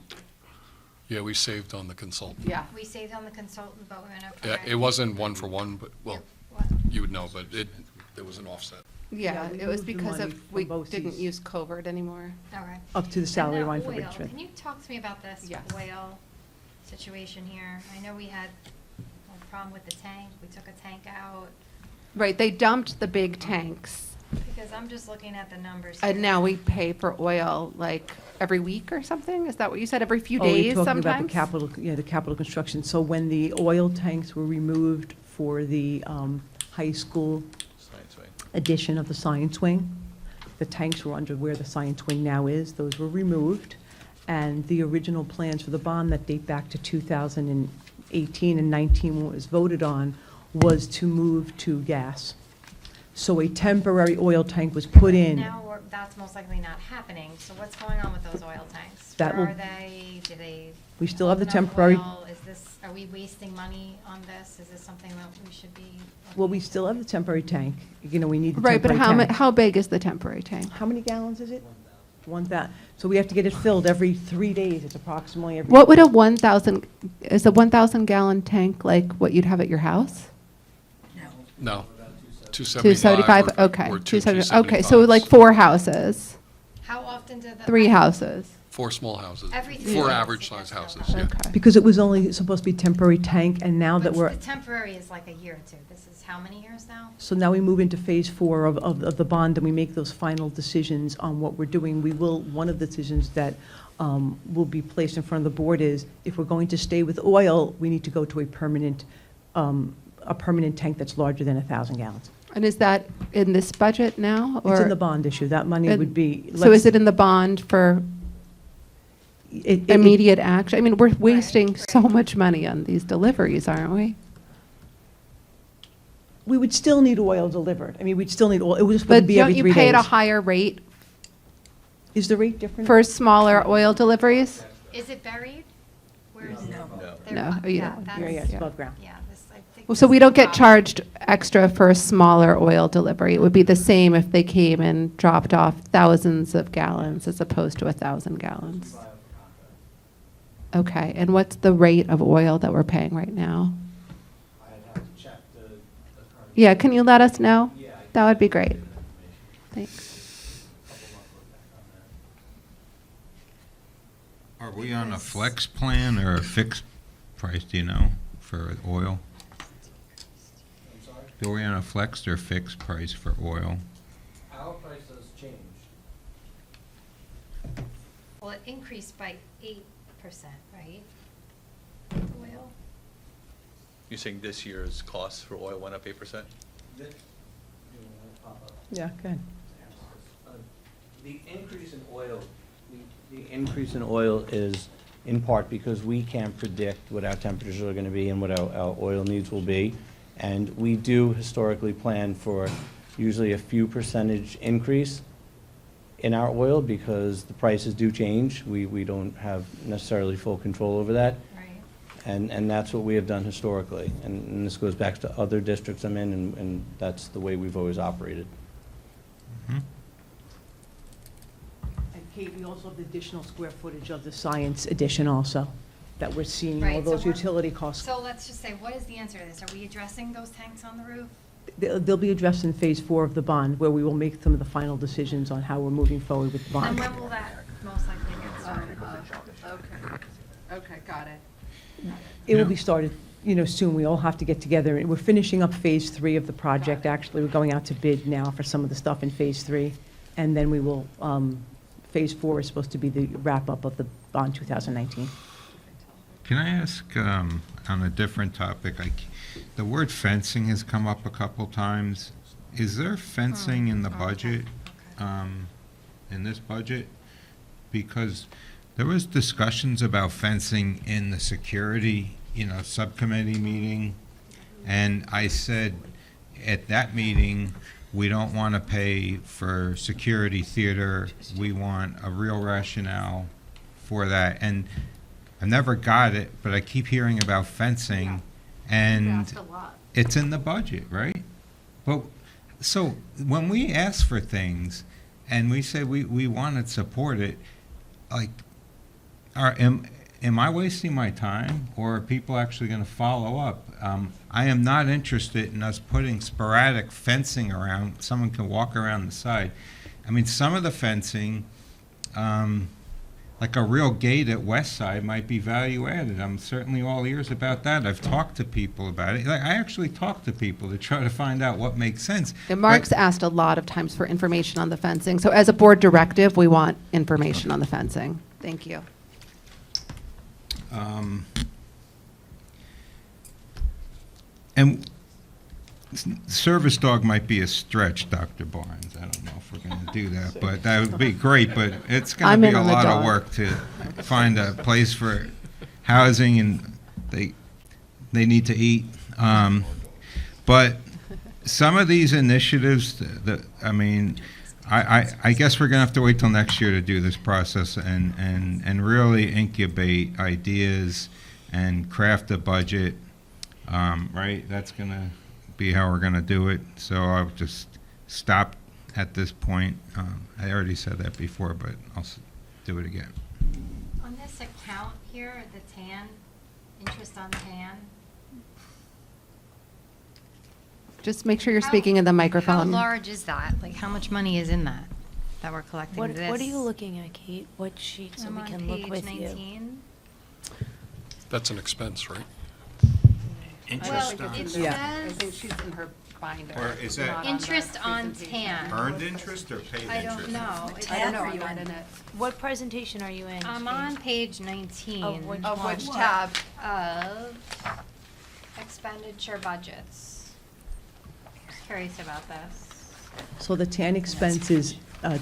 Yeah, we saved on the consultant. Yeah. We saved on the consultant, but we went up. Yeah, it wasn't one for one, but, well, What? you would know, but there was an offset. Yeah, we it was moved the because money of, we from BOCES. didn't use covert anymore. Okay. Up to the salary And the line for oil, Richmond. Can you talk to me about this Yes. oil situation here? I know we had a problem with the tank. We took a tank out. Right, they dumped the big tanks, Because I'm just looking at the numbers. and here. now we pay for oil like every week or something? Is that what you said, every few Oh, you're days talking sometimes? about the capital, the capital construction. So when the oil tanks were removed for the high school Science way. addition of the science wing, the tanks were under where the science wing now is. Those were removed. And the original plans for the bond that date back to 2018 and 19, when it was voted on, was to move to gas. So a temporary oil tank was put in. Now that's most likely not happening. So what's going on with those oil tanks? That Where will- are they? Do they? We still have the hold enough temporary- oil? Is this, are we wasting money on this? Is this something that we should be? Well, we still have the temporary tank. You know, we need the Right, but temporary tank. how big is the temporary tank? How many gallons is it? 1,000. So we have to get it filled every 3 days. It's approximately every. What would a 1,000, is a 1,000 gallon tank like what you'd have at your house? No. 275, or- okay. or two 275, okay, so 275s. like 4 houses, How often do the? 3 houses. 4 small houses. Every 3 4 days, average it size gets houses, yeah. Okay. Because it was only supposed to be temporary tank, and now that But we're, the temporary is like a year or two. This is how many years now? so now we move into phase 4 of the bond, and we make those final decisions on what we're doing. We will, one of the decisions that will be placed in front of the board is, if we're going to stay with oil, we need to go to a permanent tank that's larger than 1,000 gallons. And is that in this budget now? It's in or- the bond issue. That money And- would be. So is it in the bond for immediate action? I mean, we're wasting so much money on these deliveries, aren't we? We would still need oil delivered. I mean, we'd still need oil. It would just wouldn't But be every don't 3 you days. pay at a higher rate Is the rate different? for smaller oil deliveries? Is it buried? Where is it? No, There- oh, you yeah, don't. that's- Yeah, it's above ground. Yeah, this, I think. Well, so this we is don't the get problem. charged extra for a smaller oil delivery. It would be the same if they came and dropped off thousands of gallons as opposed to 1,000 gallons. Okay, and what's the rate of oil that we're paying right now? Yeah, can you let us know? That would be great. Thanks. Are we on a flex plan or a fixed price, do you know, for oil? Are we on a flex or fixed price for oil? Our price has changed. Well, it increased by 8%, right? Oil? You're saying this year's costs for oil went up 8%? Yeah, good. The increase in oil, the increase in oil is in part because we can't predict what our temperatures are gonna be and what our oil needs will be. And we do historically plan for usually a few percentage increase in our oil because the prices do change. We don't have necessarily full control over that. Right. And that's what we have done historically. And this goes back to other districts I'm in, and that's the way we've always operated. Mhm. And Kate, we also have the additional square footage of the science addition also, that we're seeing, all Right, so those we're- utility costs. So let's just say, what is the answer to this? Are we addressing those tanks on the roof? They'll be addressed in phase 4 of the bond, where we will make some of the final decisions on how we're moving forward with the And bond. when will that most likely get started? Okay, got it. It will be started, soon. We all have to get together. We're finishing up phase 3 of the project. Actually, we're going out to bid now for some of the stuff in phase 3. And then we will, phase 4 is supposed to be the wrap-up of the bond 2019. Can I ask, on a different topic, the word fencing has come up a couple times. Is there fencing in the budget, in this budget? Because there was discussions about fencing in the security, subcommittee meeting. And I said at that meeting, we don't want to pay for security theater. We want a real rationale for that. And I never got it, but I keep hearing about fencing, and it's in the budget, right? But, so, when we ask for things, and we say we want to support it, like, am I wasting my time, or are people actually going to follow up? I am not interested in us putting sporadic fencing around, someone can walk around the side. I mean, some of the fencing, like a real gate at West Side might be value added. I'm certainly all ears about that. I've talked to people about it. Like, I actually talked to people to try to find out what makes sense. And Mark's asked a lot of times for information on the fencing. So as a board directive, we want information on the fencing. Thank you. And service dog might be a stretch, Dr. Barnes. I don't know if we're going to do that, but that would be great. But it's going I'm to in be a on the lot of dog. work to find a place for housing, and they need to eat. But some of these initiatives, I guess we're gonna have to wait till next year to do this process and really incubate ideas and craft a budget, right? That's gonna be how we're gonna do it. So I'll just stop at this point. I already said that before, but I'll do it again. On this account here, the TAN, interest on TAN, Just make sure you're How- speaking in the how microphone. large is that? Like, how much money is in that we're collecting What, this? what are you looking at, Kate? What sheet, so I'm we on can look page with you? 19. That's an expense, right? Well, it Yeah. I think says she's in her binder. Or is that- not on the interest on presentation. TAN. Earned interest or paid I interest? don't know. It I don't know, says I'm not in it. What presentation are you in? I'm Kate? on page 19. Of which Of one? which tab? Of expenditure budgets. Curious about this. So the TAN expenses,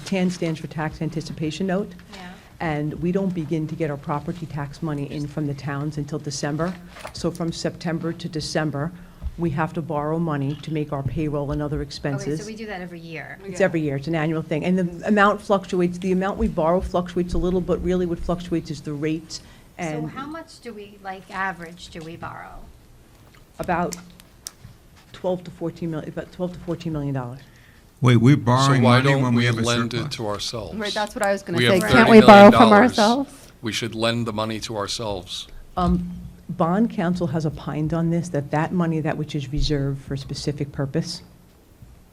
TAN stands for Tax Anticipation Note. Yeah. And we don't begin to get our property tax money in from the towns until December. So from September to December, we have to borrow money to make our payroll and other Okay, expenses. so we do that every year. It's every year, it's an annual thing. And the amount fluctuates, the amount we borrow fluctuates a little, but really what fluctuates is the rates. So And how much do we, like, average do we borrow? about 12 to 14 million, about 12 to 14 million dollars. Wait, we're So borrowing why money don't when we we have a lend it surplus? to ourselves? Right, that's what I was going We to say. have Can't $30 we borrow from million. ourselves? We should lend the money to ourselves. Bond counsel has opined on this, that money, that which is reserved for a specific purpose,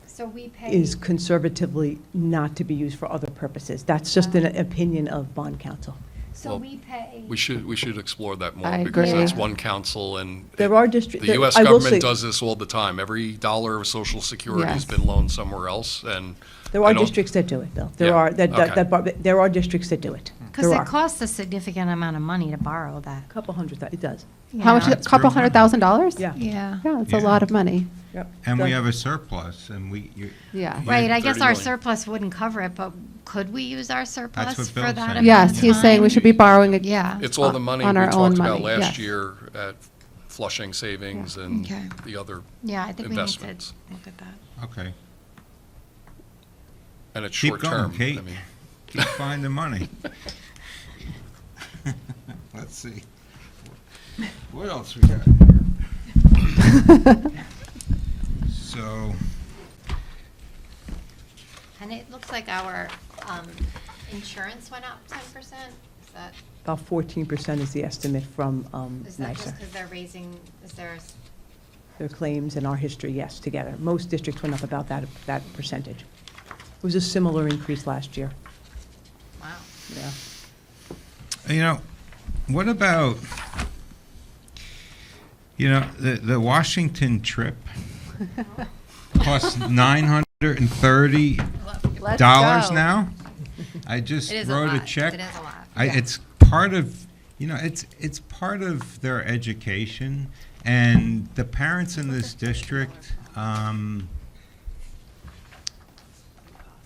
So we pay. is conservatively not to be used for other purposes. That's just an opinion of bond counsel. So Well, we pay. We should explore that more I because agree. that's one council and There are districts. the U.S. government does this all the time. Every dollar of Social Security has Yes. been loaned somewhere else and. There I are don't- districts that do it, Bill. There Yeah, are, okay. there are districts that do it. Because There it are. costs a significant amount of money to borrow that. A couple hundred, it does. How much, a That's couple real money. $100,000? Yeah. Yeah. Yeah, it's a Yeah. lot of money. Yep. And we Does. have a surplus, and Yeah. Right, I guess 30 our million. surplus wouldn't cover it, but could we use our surplus what for Bill's that saying. amount Yes, of he's saying we time? should be borrowing it. Yeah. It's all the money we on our own talked about money, last yes. year at Flushing Savings and Okay. the other Yeah, I think we need to investments. look at that. okay. And it's Keep short going, term. Kate. I mean, Keep finding money. Let's see. What else we got here? So, And it looks like our insurance went up 10%. Is that, About 14% is the estimate from is that just NYSER. because they're raising, is there, Their claims and our history, yes, together. Most districts went up about that percentage. It was a similar increase last year, wow. yeah. what about, the Washington trip costs $930 Let's go. now? I just It is a wrote a lot. check. It is a lot. It's part of, it's part of their education, and the parents in this district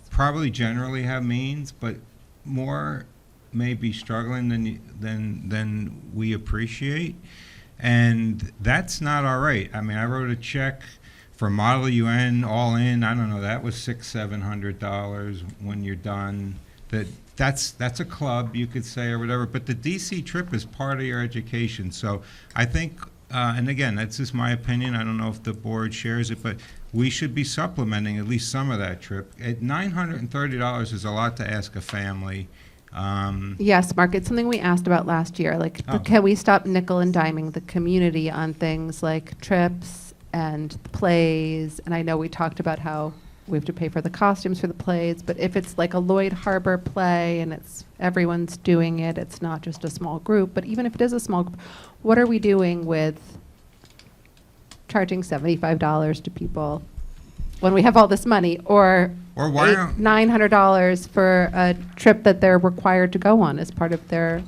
probably generally have means, but more may be struggling than we appreciate, and that's not all right. I mean, I wrote a check for Model UN, all in, I don't know, that was $600-700 when you're done. That's a club, you could say, or whatever, but the DC trip is part of your education. So I think, and again, that's just my opinion, I don't know if the board shares it, but we should be supplementing at least some of that trip. At $930 is a lot to ask a family. Yes, Mark, it's something we asked about last year, like, Oh. can we stop nickel and diming the community on things like trips and the plays? And I know we talked about how we have to pay for the costumes for the plays, but if it's like a Lloyd Harbor play and everyone's doing it, it's not just a small group, but even if it is a small group, what are we doing with charging $75 to people when we have all this money, or Or why don't- $900 for a trip that they're required to go on as part of their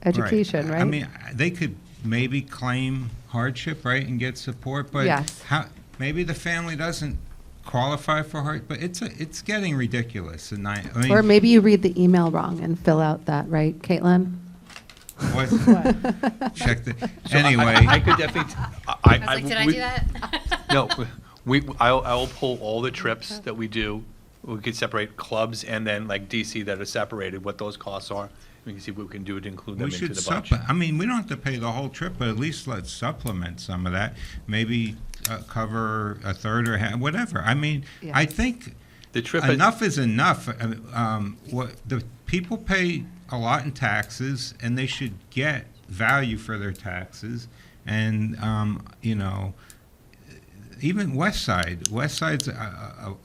education, right? I mean, they could maybe claim hardship, right, and get support, but Yes. maybe the family doesn't qualify for but it's getting ridiculous. And I mean, Or maybe you read the email wrong and fill out that, right, Caitlin? what- check the, So anyway. I could definitely. I was like, did I do that? No, I will pull all the trips that we do we could separate clubs and then like DC that are separated, what those costs are. We can see what we can do to include them We into should the budget. I mean, we don't have to pay the whole trip, but at least let's supplement some of that. Maybe cover a third or half, whatever. I mean, I Yes. think The trip, enough is enough. What the people pay a lot in taxes, and they should get value for their taxes. And you know, even Westside's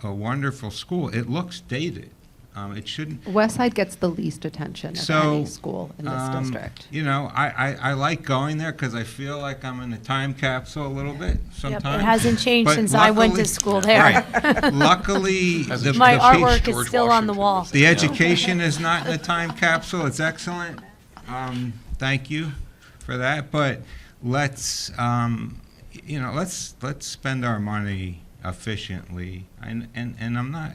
a wonderful school. It looks dated. It shouldn't. Westside gets the least attention of So, any school in this district. You know, I like going there because I feel like I'm in a time capsule a little bit Yep, sometimes. it hasn't changed But since I went to luckily- school there. Right. Luckily, the My the artwork piece- is George still on the Washington wall. was the education is not in a time capsule. It's excellent. Thank you for that. But let's, you know, let's spend our money efficiently. And I'm not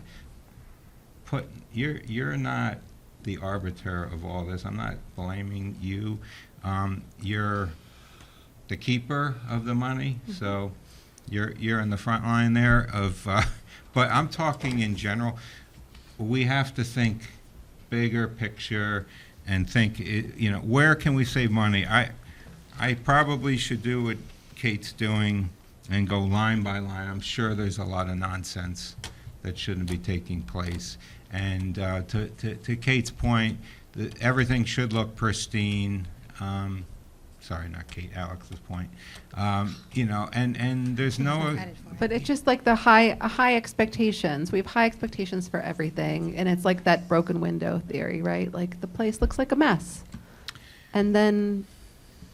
you're not the arbiter of all this. I'm not blaming you. You're the keeper of the money, so you're in the front line there of. But I'm talking in general. We have to think bigger picture and think. You know, where can we save money? I probably should do what Kate's doing and go line by line. I'm sure there's a lot of nonsense that shouldn't be taking place. And to Kate's point, everything should look pristine. Sorry, not Kate, Alex's point. You know, and there's no. But it's just like the high expectations. We have high expectations for everything, and it's like that broken window theory, right? Like the place looks like a mess. And then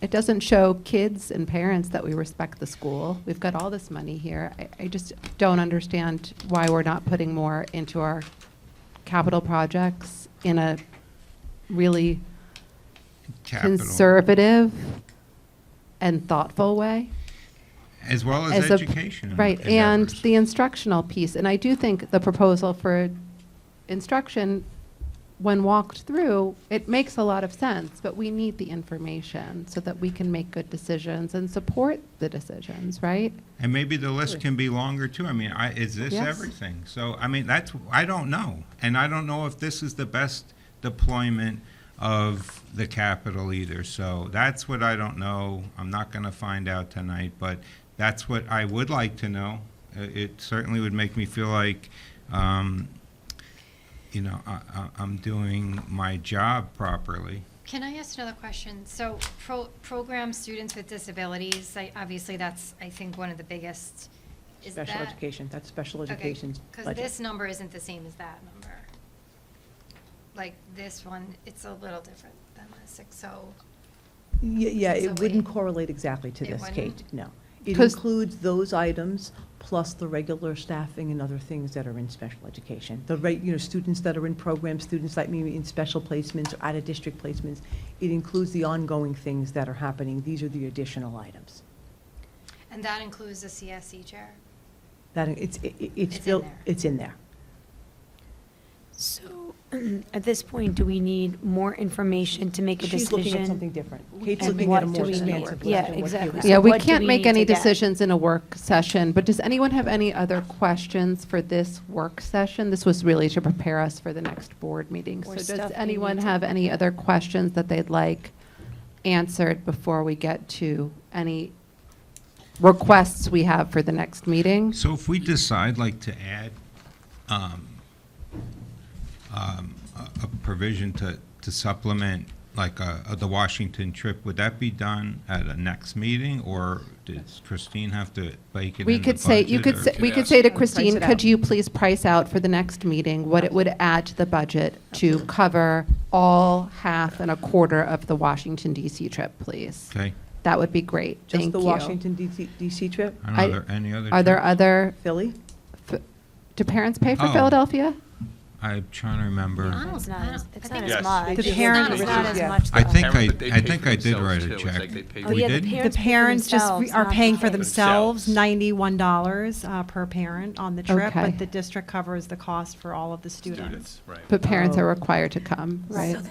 it doesn't show kids and parents that we respect the school. We've got all this money here. I just don't understand why we're not putting more into our capital projects in a really Capital. conservative and thoughtful way. As well as a- education. Right, and endeavors. the instructional piece. And I do think the proposal for instruction, when walked through, it makes a lot of sense, but we need the information so that we can make good decisions and support the decisions, right? And maybe the list can be longer too. I mean, is this Yes. everything? So, I mean, I don't know. And I don't know if this is the best deployment of the capital either. So that's what I don't know. I'm not going to find out tonight, but that's what I would like to know. It certainly would make me feel like, you know, I'm doing my job properly. Can I ask another question? So program students with disabilities, obviously that's, I think, one of the biggest. Is Special that- education, that's special Okay, education's because budget. this number isn't the same as that number. Like this one, it's a little different than this, so. Yeah, So it wouldn't it- correlate exactly to it this, wouldn't? Kate, no. It 'Cause- includes those items plus the regular staffing and other things that are in special education. You know, students that are in programs, students like me in special placements or out-of-district placements. It includes the ongoing things that are happening. These are the additional items. And that includes the CSE chair? That, it's It's in built, there. it's in there. So, at this point, do we need more information to make a decision? She's looking at something different. Kate's And looking what at a do more we need? expansive Yeah, list than what exactly. you So Yeah, we what do can't we make need any to get? decisions in a work session, but does anyone have any other questions for this work session? This was really to prepare us for the next board meeting. Or So stuff does we anyone need to- have any other questions that they'd like answered before we get to any requests we have for the next meeting? So if we decide like to add a provision to supplement like the Washington trip, would that be done at a next meeting, or does Christine have to bake it in the We could say, you budget, could or- say, we Could could ask- say to Price Christine, it could out. you please price out for the next meeting what it would add to the budget to cover all, half, and a quarter of the Washington DC trip, please? Okay. That would be great. Thank you. Just the Washington DC trip, I don't know, are there any other? Are there trips? other, Philly? do parents pay for Oh. Philadelphia? I'm trying to remember. It's not as, it's not Yes. as much. The It's parents- not- it's not as Yeah. much, I though. think Parents, but they pay for I did themselves, write too. a It's check. like they pay Oh, We yeah, the did? parents The pay for parents just themselves, are not paying the for kids. themselves, Themselves. $91 per parent on the trip, Okay. but the district covers the cost for all of the students. Students, right. But parents are Oh. required to come, right? So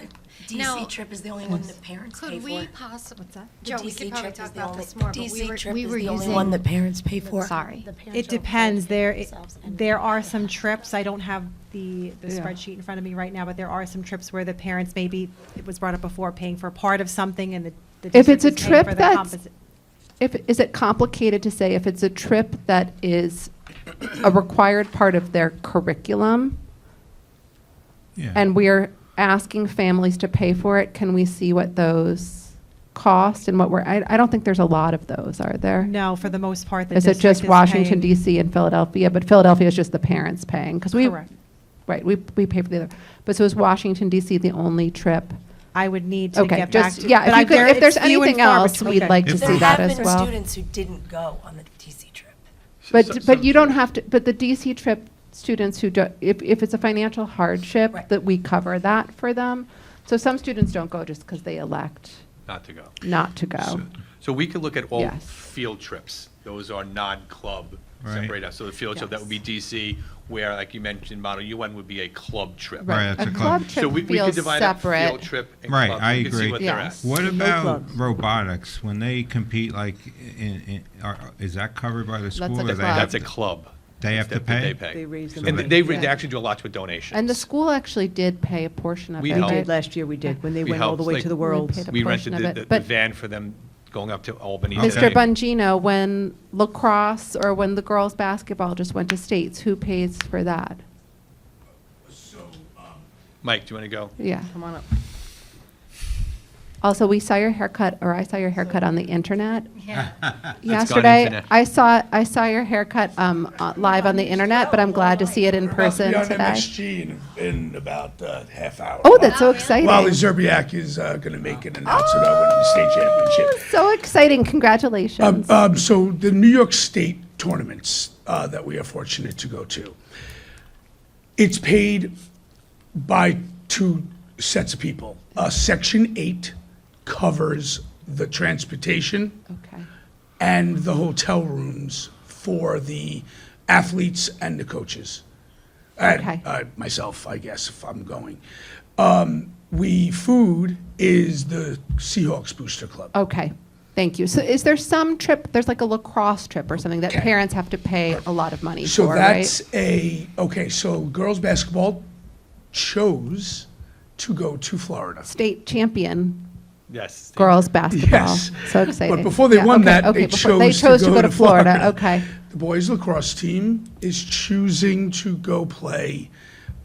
Now, DC trip is the only one that parents pay Could for. we possibly, The Joe, we DC could probably trip talk is the about only- this more, but DC trip we is were the only using. one that parents pay for. Sorry. It depends. There are some trips, I don't have the spreadsheet in front of me right now, but there are some trips where the parents maybe, it was brought up before, paying for part of something and the If district it's a is paying trip for the that's, composite. is it complicated to say if it's a trip that is a required part of their curriculum Yeah. and we're asking families to pay for it, can we see what those cost and what I don't think there's a lot of those, are there? No, for the most part, the Is it district just Washington paying- DC and Philadelphia? But Philadelphia is just the parents paying, because we, Correct. right, we pay for the other. But so is Washington DC the only trip? I would need to Okay, get back just, to. yeah, but if you could, if there's it's few and anything far else, between. we'd Okay. like to If see There that have as been well. students who didn't go on the DC trip. But you don't have to, but the DC trip students who do, if it's a financial hardship, Right. that we cover that for them. So some students don't go just because they elect Not to go. not to go. So we could look at all Yes. field trips. Those are non-club Right. separate out. So the field trip, that would be DC, where, like you mentioned, Model UN would be a club trip. Right, that's A a club club. So trip we could feels divide up field separate. trip and Right, club. I We could see agree. what they're at. Yes. What No about clubs. robotics? When they compete, like, is that covered by the school? That's a or they club. have That's a to- club. They have to They pay? They raise the And money. they Yeah. actually do a lot with donations. And the school actually did pay a portion of We it, helped. We right? did last year, we did, when they We went all the helped, way like- to the We Worlds. paid a We portion rented of the it. But van for them going up to Albany. Okay. Mr. Bongino, when lacrosse or when the girls' basketball just went to states, who pays for that? Mike, do you want to go? Yeah. Come on up. Also, we saw your haircut, or I saw your haircut on the internet. Yeah. Yesterday, internet. I saw your haircut live on the internet, but I'm glad to see it in person About to be on today. MSG in about half hour. Oh, that's so exciting. Wally Zerbiak is going to make an announcement about winning the state championship. So exciting. Congratulations. So the New York State tournaments that we are fortunate to go to, it's paid by two sets of people. Section 8 covers the transportation Okay. and the hotel rooms for the athletes and the coaches. And Okay. myself, I guess, if I'm going. Food is the Seahawks Booster Club. Okay. Thank you. So is there some trip, there's like a lacrosse trip or something that Okay. parents have to pay a lot of money So for, right? that's so girls basketball chose to go to Florida. State champion Yes. girls basketball. Yes. So exciting. But before they Yeah, won okay, that, okay, they before- they chose to go to Florida. Florida. Okay. The boys lacrosse team is choosing to go play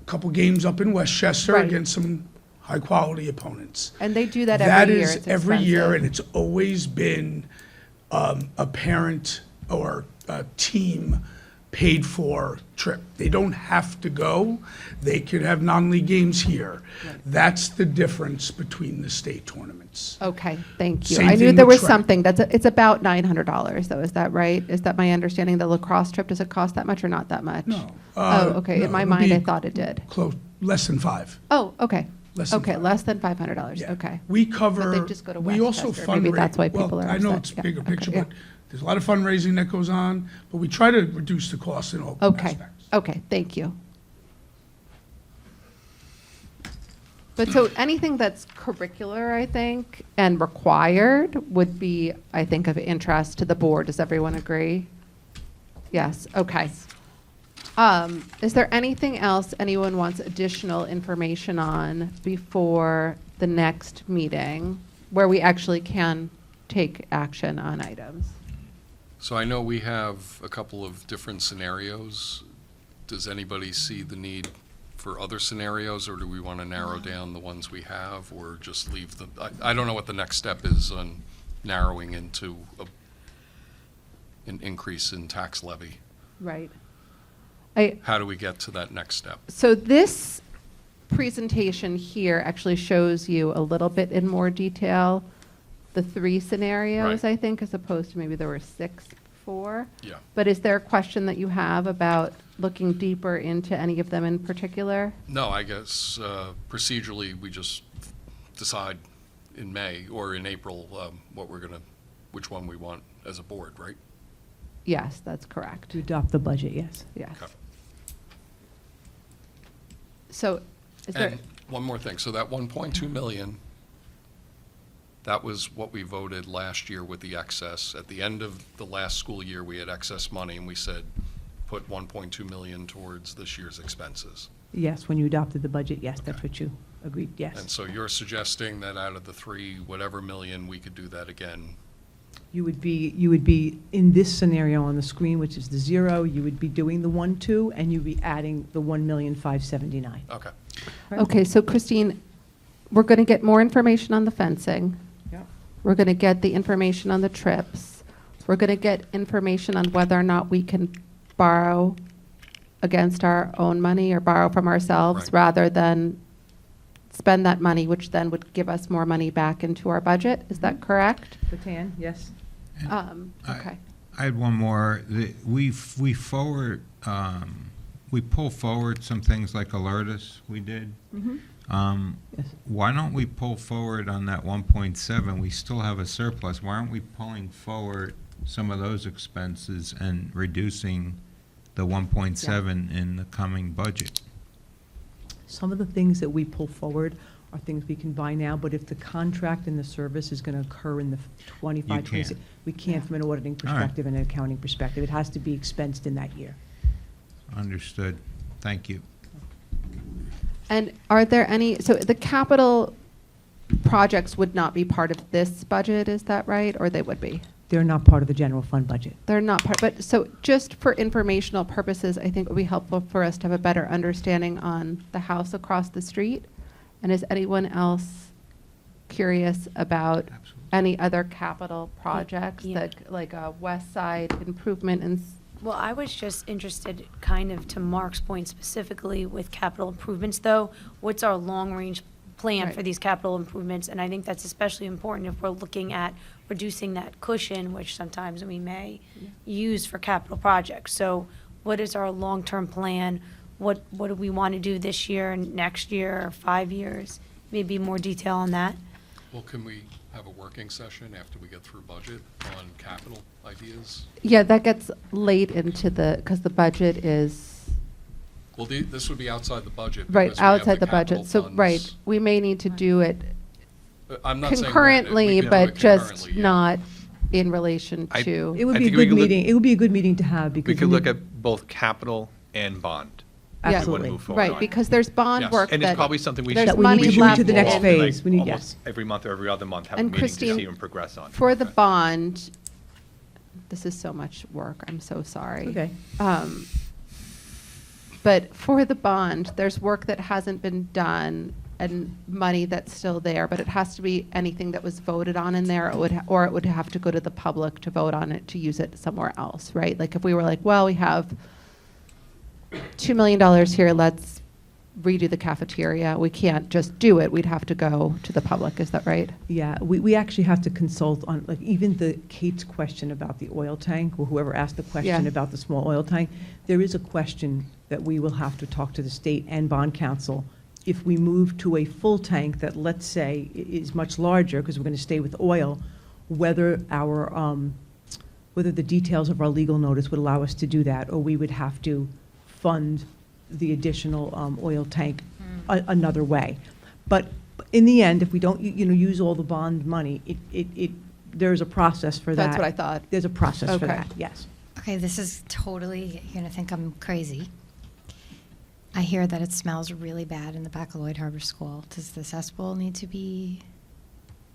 a couple games up in Westchester Right. against some high-quality opponents. And they do that every year. That is It's every year, expensive. and it's always been a parent or a team paid for trip. They don't have to go. They could have non-league games here. That's the difference between the state tournaments. Okay, thank you. Same I knew thing there with was track. something, it's about $900 though, is that right? Is that my understanding? The lacrosse trip, does it cost that much or not that much? No. Oh, okay, no, in my it'll mind, be I thought it did. Close, less than 5. Oh, okay. Less than Okay, five. less than $500, Yeah. okay. We But cover. they just go to we also Westchester. Maybe fundraise. that's why people well, are I know upset. it's Yeah, bigger okay, picture, yeah. but there's a lot of fundraising that goes on, but we try to reduce the cost in all Okay, aspects. okay, thank you. But so anything that's curricular, I think, and required would be, I think, of interest to the board. Does everyone agree? Yes, okay. Is there anything else anyone wants additional information on before the next meeting where we actually can take action on items? So I know we have a couple of different scenarios. Does anybody see the need for other scenarios, or do we want to narrow down the ones we have, or just leave them? I don't know what the next step is on narrowing into an increase in tax levy. Right. How do we get to that next step? So this presentation here actually shows you a little bit in more detail the 3 scenarios, Right. I think, as opposed to maybe there were 6 before. Yeah. But is there a question that you have about looking deeper into any of them in particular? No, I guess procedurally, we just decide in May or in April which one we want as a board, right? Yes, that's correct. To adopt the budget, yes. Yes. Okay. So is there, And one more thing. So that 1.2 million, that was what we voted last year with the excess. At the end of the last school year, we had excess money, and we said, put 1.2 million towards this year's expenses. Yes, when you adopted the budget, yes, that's Okay. what you agreed, yes. And so you're suggesting that out of the 3, whatever million, we could do that again? You would be, in this scenario on the screen, which is the 0, you would be doing the 1.2, and you'd be adding the 1,579,000. Okay. Okay, so Christine, we're going to get more information on the fencing. Yeah. We're going to get the information on the trips. We're going to get information on whether or not we can borrow against our own money or borrow from ourselves Right. rather than spend that money, which then would give us more money back into our budget. Is that correct? Patan, yes? Okay. I had one more. We forward, we pull forward some things like Alertus we did. Yes. Why don't we pull forward on that 1.7? We still have a surplus. Why aren't we pulling forward some of those expenses and reducing the 1.7 in the coming budget? Some of the things that we pull forward are things we can buy now, but if the contract and the service is going to occur in the 25, You 26, can't. we can't from an auditing All right. perspective and an accounting perspective. It has to be expensed in that year. Understood. Thank you. And are there any, so the capital projects would not be part of this budget, is that right? Or they would be? They're not part of the general fund budget. They're not part, but so just for informational purposes, I think it would be helpful for us to have a better understanding on the house across the street. And is anyone else curious about any other capital projects Yeah. that, like a west side improvement and Well, I was just interested, kind of to Mark's point specifically with capital improvements, though. What's our long-range plan for Right. these capital improvements? And I think that's especially important if we're looking at reducing that cushion, which sometimes we may use for capital projects. So what is our long-term plan? What do we want to do this year and next year or 5 years? Maybe more detail on that? Well, can we have a working session after we get through budget on capital ideas? Yeah, that gets late into because the budget is, Well, this would be outside the budget. right, because we have outside the capital budget. So, right, funds. we may need to do it I'm not saying when, concurrently, we can do but it just concurrently, yeah. not in relation I- to. It would I be a think we good could look- meeting. It would be a good meeting to have because. We could in look the- at both capital and bond. Yeah. We Absolutely. wouldn't move forward Right, on. because there's bond Yes. work And it's that, probably something we there's should. That we money need to should move left to the next probably, like, phase. We need- almost every month or every other month, have a And meeting to Christine, see and progress on. for the bond, this is so much work, I'm so sorry. Okay. But for the bond, there's work that hasn't been done and money that's still there, but it has to be anything that was voted on in there, or it would have to go to the public to vote on it, to use it somewhere else, right? Like if we were like, well, we have $2 million here, let's redo the cafeteria, we can't just do it, we'd have to go to the public, is that right? Yeah, we actually have to consult on, like, even the Kate's question about the oil tank, or whoever asked the question Yeah. about the small oil tank, there is a question that we will have to talk to the state and bond council. If we move to a full tank that, let's say, is much larger, because we're going to stay with oil, whether whether the details of our legal notice would allow us to do that, or we would have to fund the additional oil tank another way. But in the end, if we don't, use all the bond money, there's a process for that. That's what I thought. There's a process for Okay. that, yes. Okay, this is totally, you're gonna think I'm crazy. I hear that it smells really bad in the back of Lloyd Harbor School. Does the cesspool need to be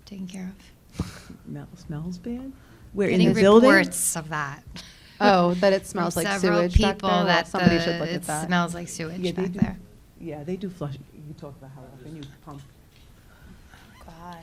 taken care of? Smells bad? Where, in Getting the building? reports of that. Oh, that it smells From like several sewage back people there? Well, that somebody should look at it that. smells like sewage Yeah, they back do. there. Yeah, they do flush. You talk about how often you pump. God.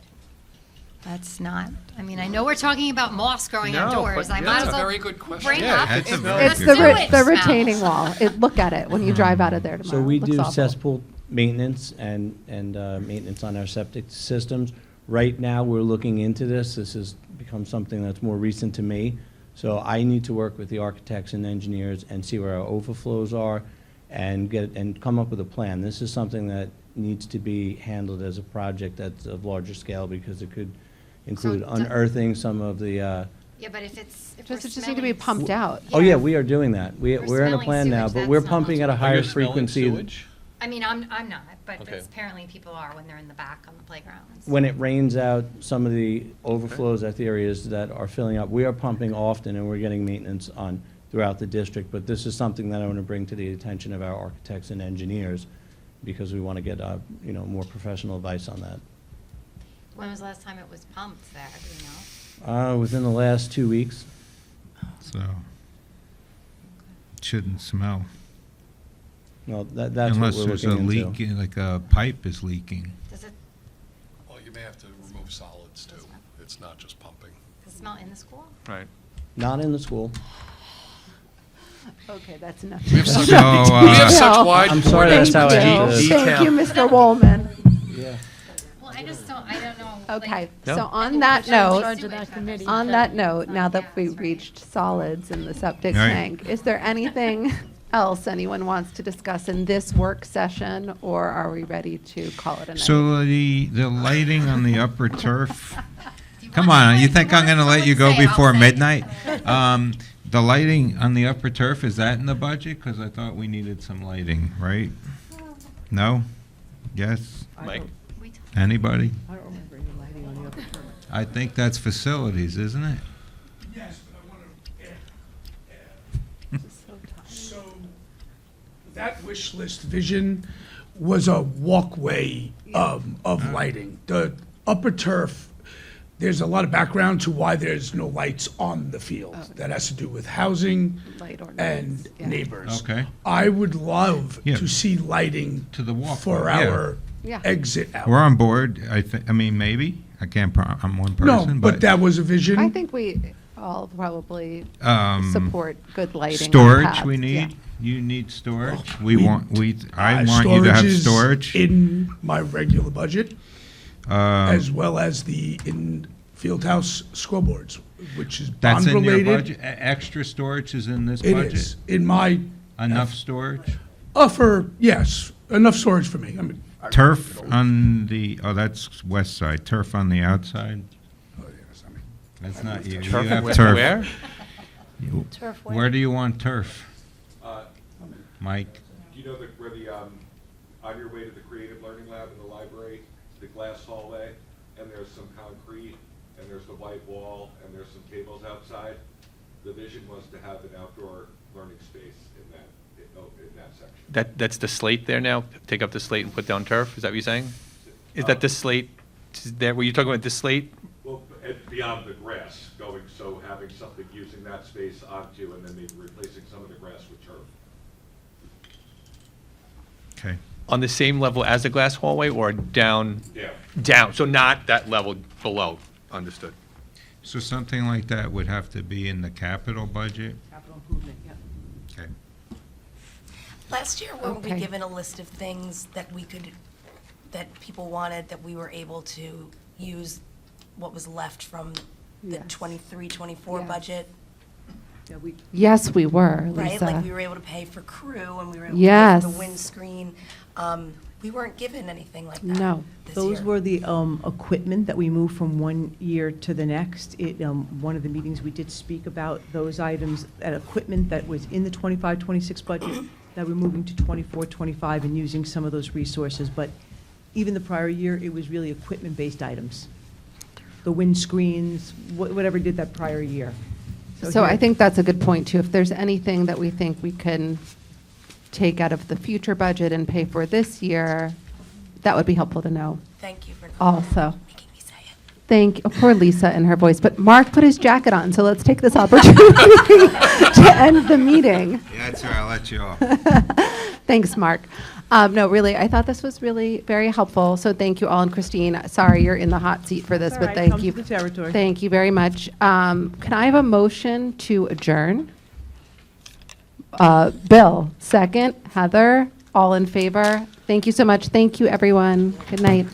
That's not, I mean, I know we're talking about moss growing No, outdoors. but I yeah, might it's as a well very good question. bring Yeah, up that's a the very It's good the, sewage the smell. retaining wall. Look at it when you drive out of there tomorrow. So we It looks do awful. cesspool maintenance and maintenance on our septic systems. Right now, we're looking into this. This has become something that's more recent to me. So I need to work with the architects and engineers and see where our overflows are and come up with a plan. This is something that needs to be handled as a project that's of larger scale because it could include So unearthing some of the, Yeah, but if we're It just need to be smelling pumped out. oh yeah, we are doing that. We're in a smelling plan now, sewage, but that's we're not pumping at a much. higher You're smelling frequency. sewage? I mean, I'm not, but Okay. apparently people are when they're in the back on the playgrounds. When it rains out, some of the overflows at the areas that are filling up, we are pumping often and we're getting maintenance on throughout the district, but this is something that I want to bring to the attention of our architects and engineers because we want to get, more professional advice on that. When was the last time it was pumped there, do you know? Within the last 2 weeks. So, it shouldn't smell. Well, that's what Unless we're there's a looking leak, into. like a pipe is leaking. Does it, Well, you may have to remove solids too. It's not just pumping. does it smell in the school? Right. Not in the school. Okay, that's enough. We have such, So, we have such No. wide. I'm sorry that's how I have to. Thank you, Mr. Woolman. Yeah. Well, I don't know. Okay, No. so on that note, committee. on that note, now that we reached solids in the septic Right. tank, is there anything else anyone wants to discuss in this work session, or are we ready to call it a night? So the lighting on the upper turf, come on, you think I'm going to let you go before midnight? The lighting on the upper turf, is that in the budget? Because I thought we needed some lighting, right? No? Yes? Mike? Anybody? I don't remember any lighting on the upper turf. I think that's facilities, isn't it? Yes, but I want to add. So that wish list vision was a walkway of lighting. The upper turf, there's a lot of background to why there's no lights on the field. That has to do with housing Light ordinance, and yeah. neighbors. Okay. I would love Yeah. to see lighting To the walkway, for yeah. our Yeah. exit out. We're on board, I mean, maybe. I can't, I'm one No, person, but that was a vision. I think we all probably Um, support good lighting. on Storage, paths, we yeah. need. You need storage. I I want you to have is storage. in my regular budget, Um, as well as the in-field house scoreboards, which is That's in your bond-related. budget? Extra storage is in this It budget? is, in my, Enough storage? yes, enough storage for me. I mean, Turf on that's west side. Turf on the outside? Oh, yes, I mean, That's not you. You Turf have where- turf. Where? Turf Where do you want turf? Uh, Mike? Do you know where on your way to the Creative Learning Lab in the library, the glass hallway, and there's some concrete, and there's the white wall, and there's some tables outside? The vision was to have an outdoor learning space in that section. That's the slate there now? Take up the slate and put down turf? Is that what you're saying? Is that the slate there? Were you talking about the slate? Well, beyond the grass, so having something using that space onto, and then maybe replacing some of the grass with turf. Okay. On the same level as the glass hallway or down? Yeah. Down, so not that level below. Understood. So something like that would have to be in the capital budget? Capital improvement, yeah. Okay. Last year, were we Okay. given a list of things that that people wanted, that we were able to use what was left from the Yes. 23-24 Yes. budget? Yeah, we, Yes, we were, Right, Lisa. like we were able to pay for crew and we were able to Yes. pay for the windscreen. We weren't given anything like that No. this those year. were the equipment that we moved from one year to the next. One of the meetings, we did speak about those items, that equipment that was in the 25-26 budget, that we're moving to 24-25 and using some of those resources. But even the prior year, it was really equipment-based items. The windscreens, whatever did that prior year. So I here- think that's a good point, too. If there's anything that we think we can take out of the future budget and pay for this year, that would be helpful to know Thank you for also. making me say it. Poor Lisa and her voice, but Mark put his jacket on, so let's take this opportunity to end the meeting. Yeah, that's all right. I'll let you off. Thanks, Mark. No, really, I thought this was really very helpful, so thank you all. And Christine, sorry you're in the hot seat for this, All but right, thank comes you. with the territory. Thank you very much. Can I have a motion to adjourn? Bill, second. Heather, all in favor? Thank you so much. Thank you, everyone. Good night.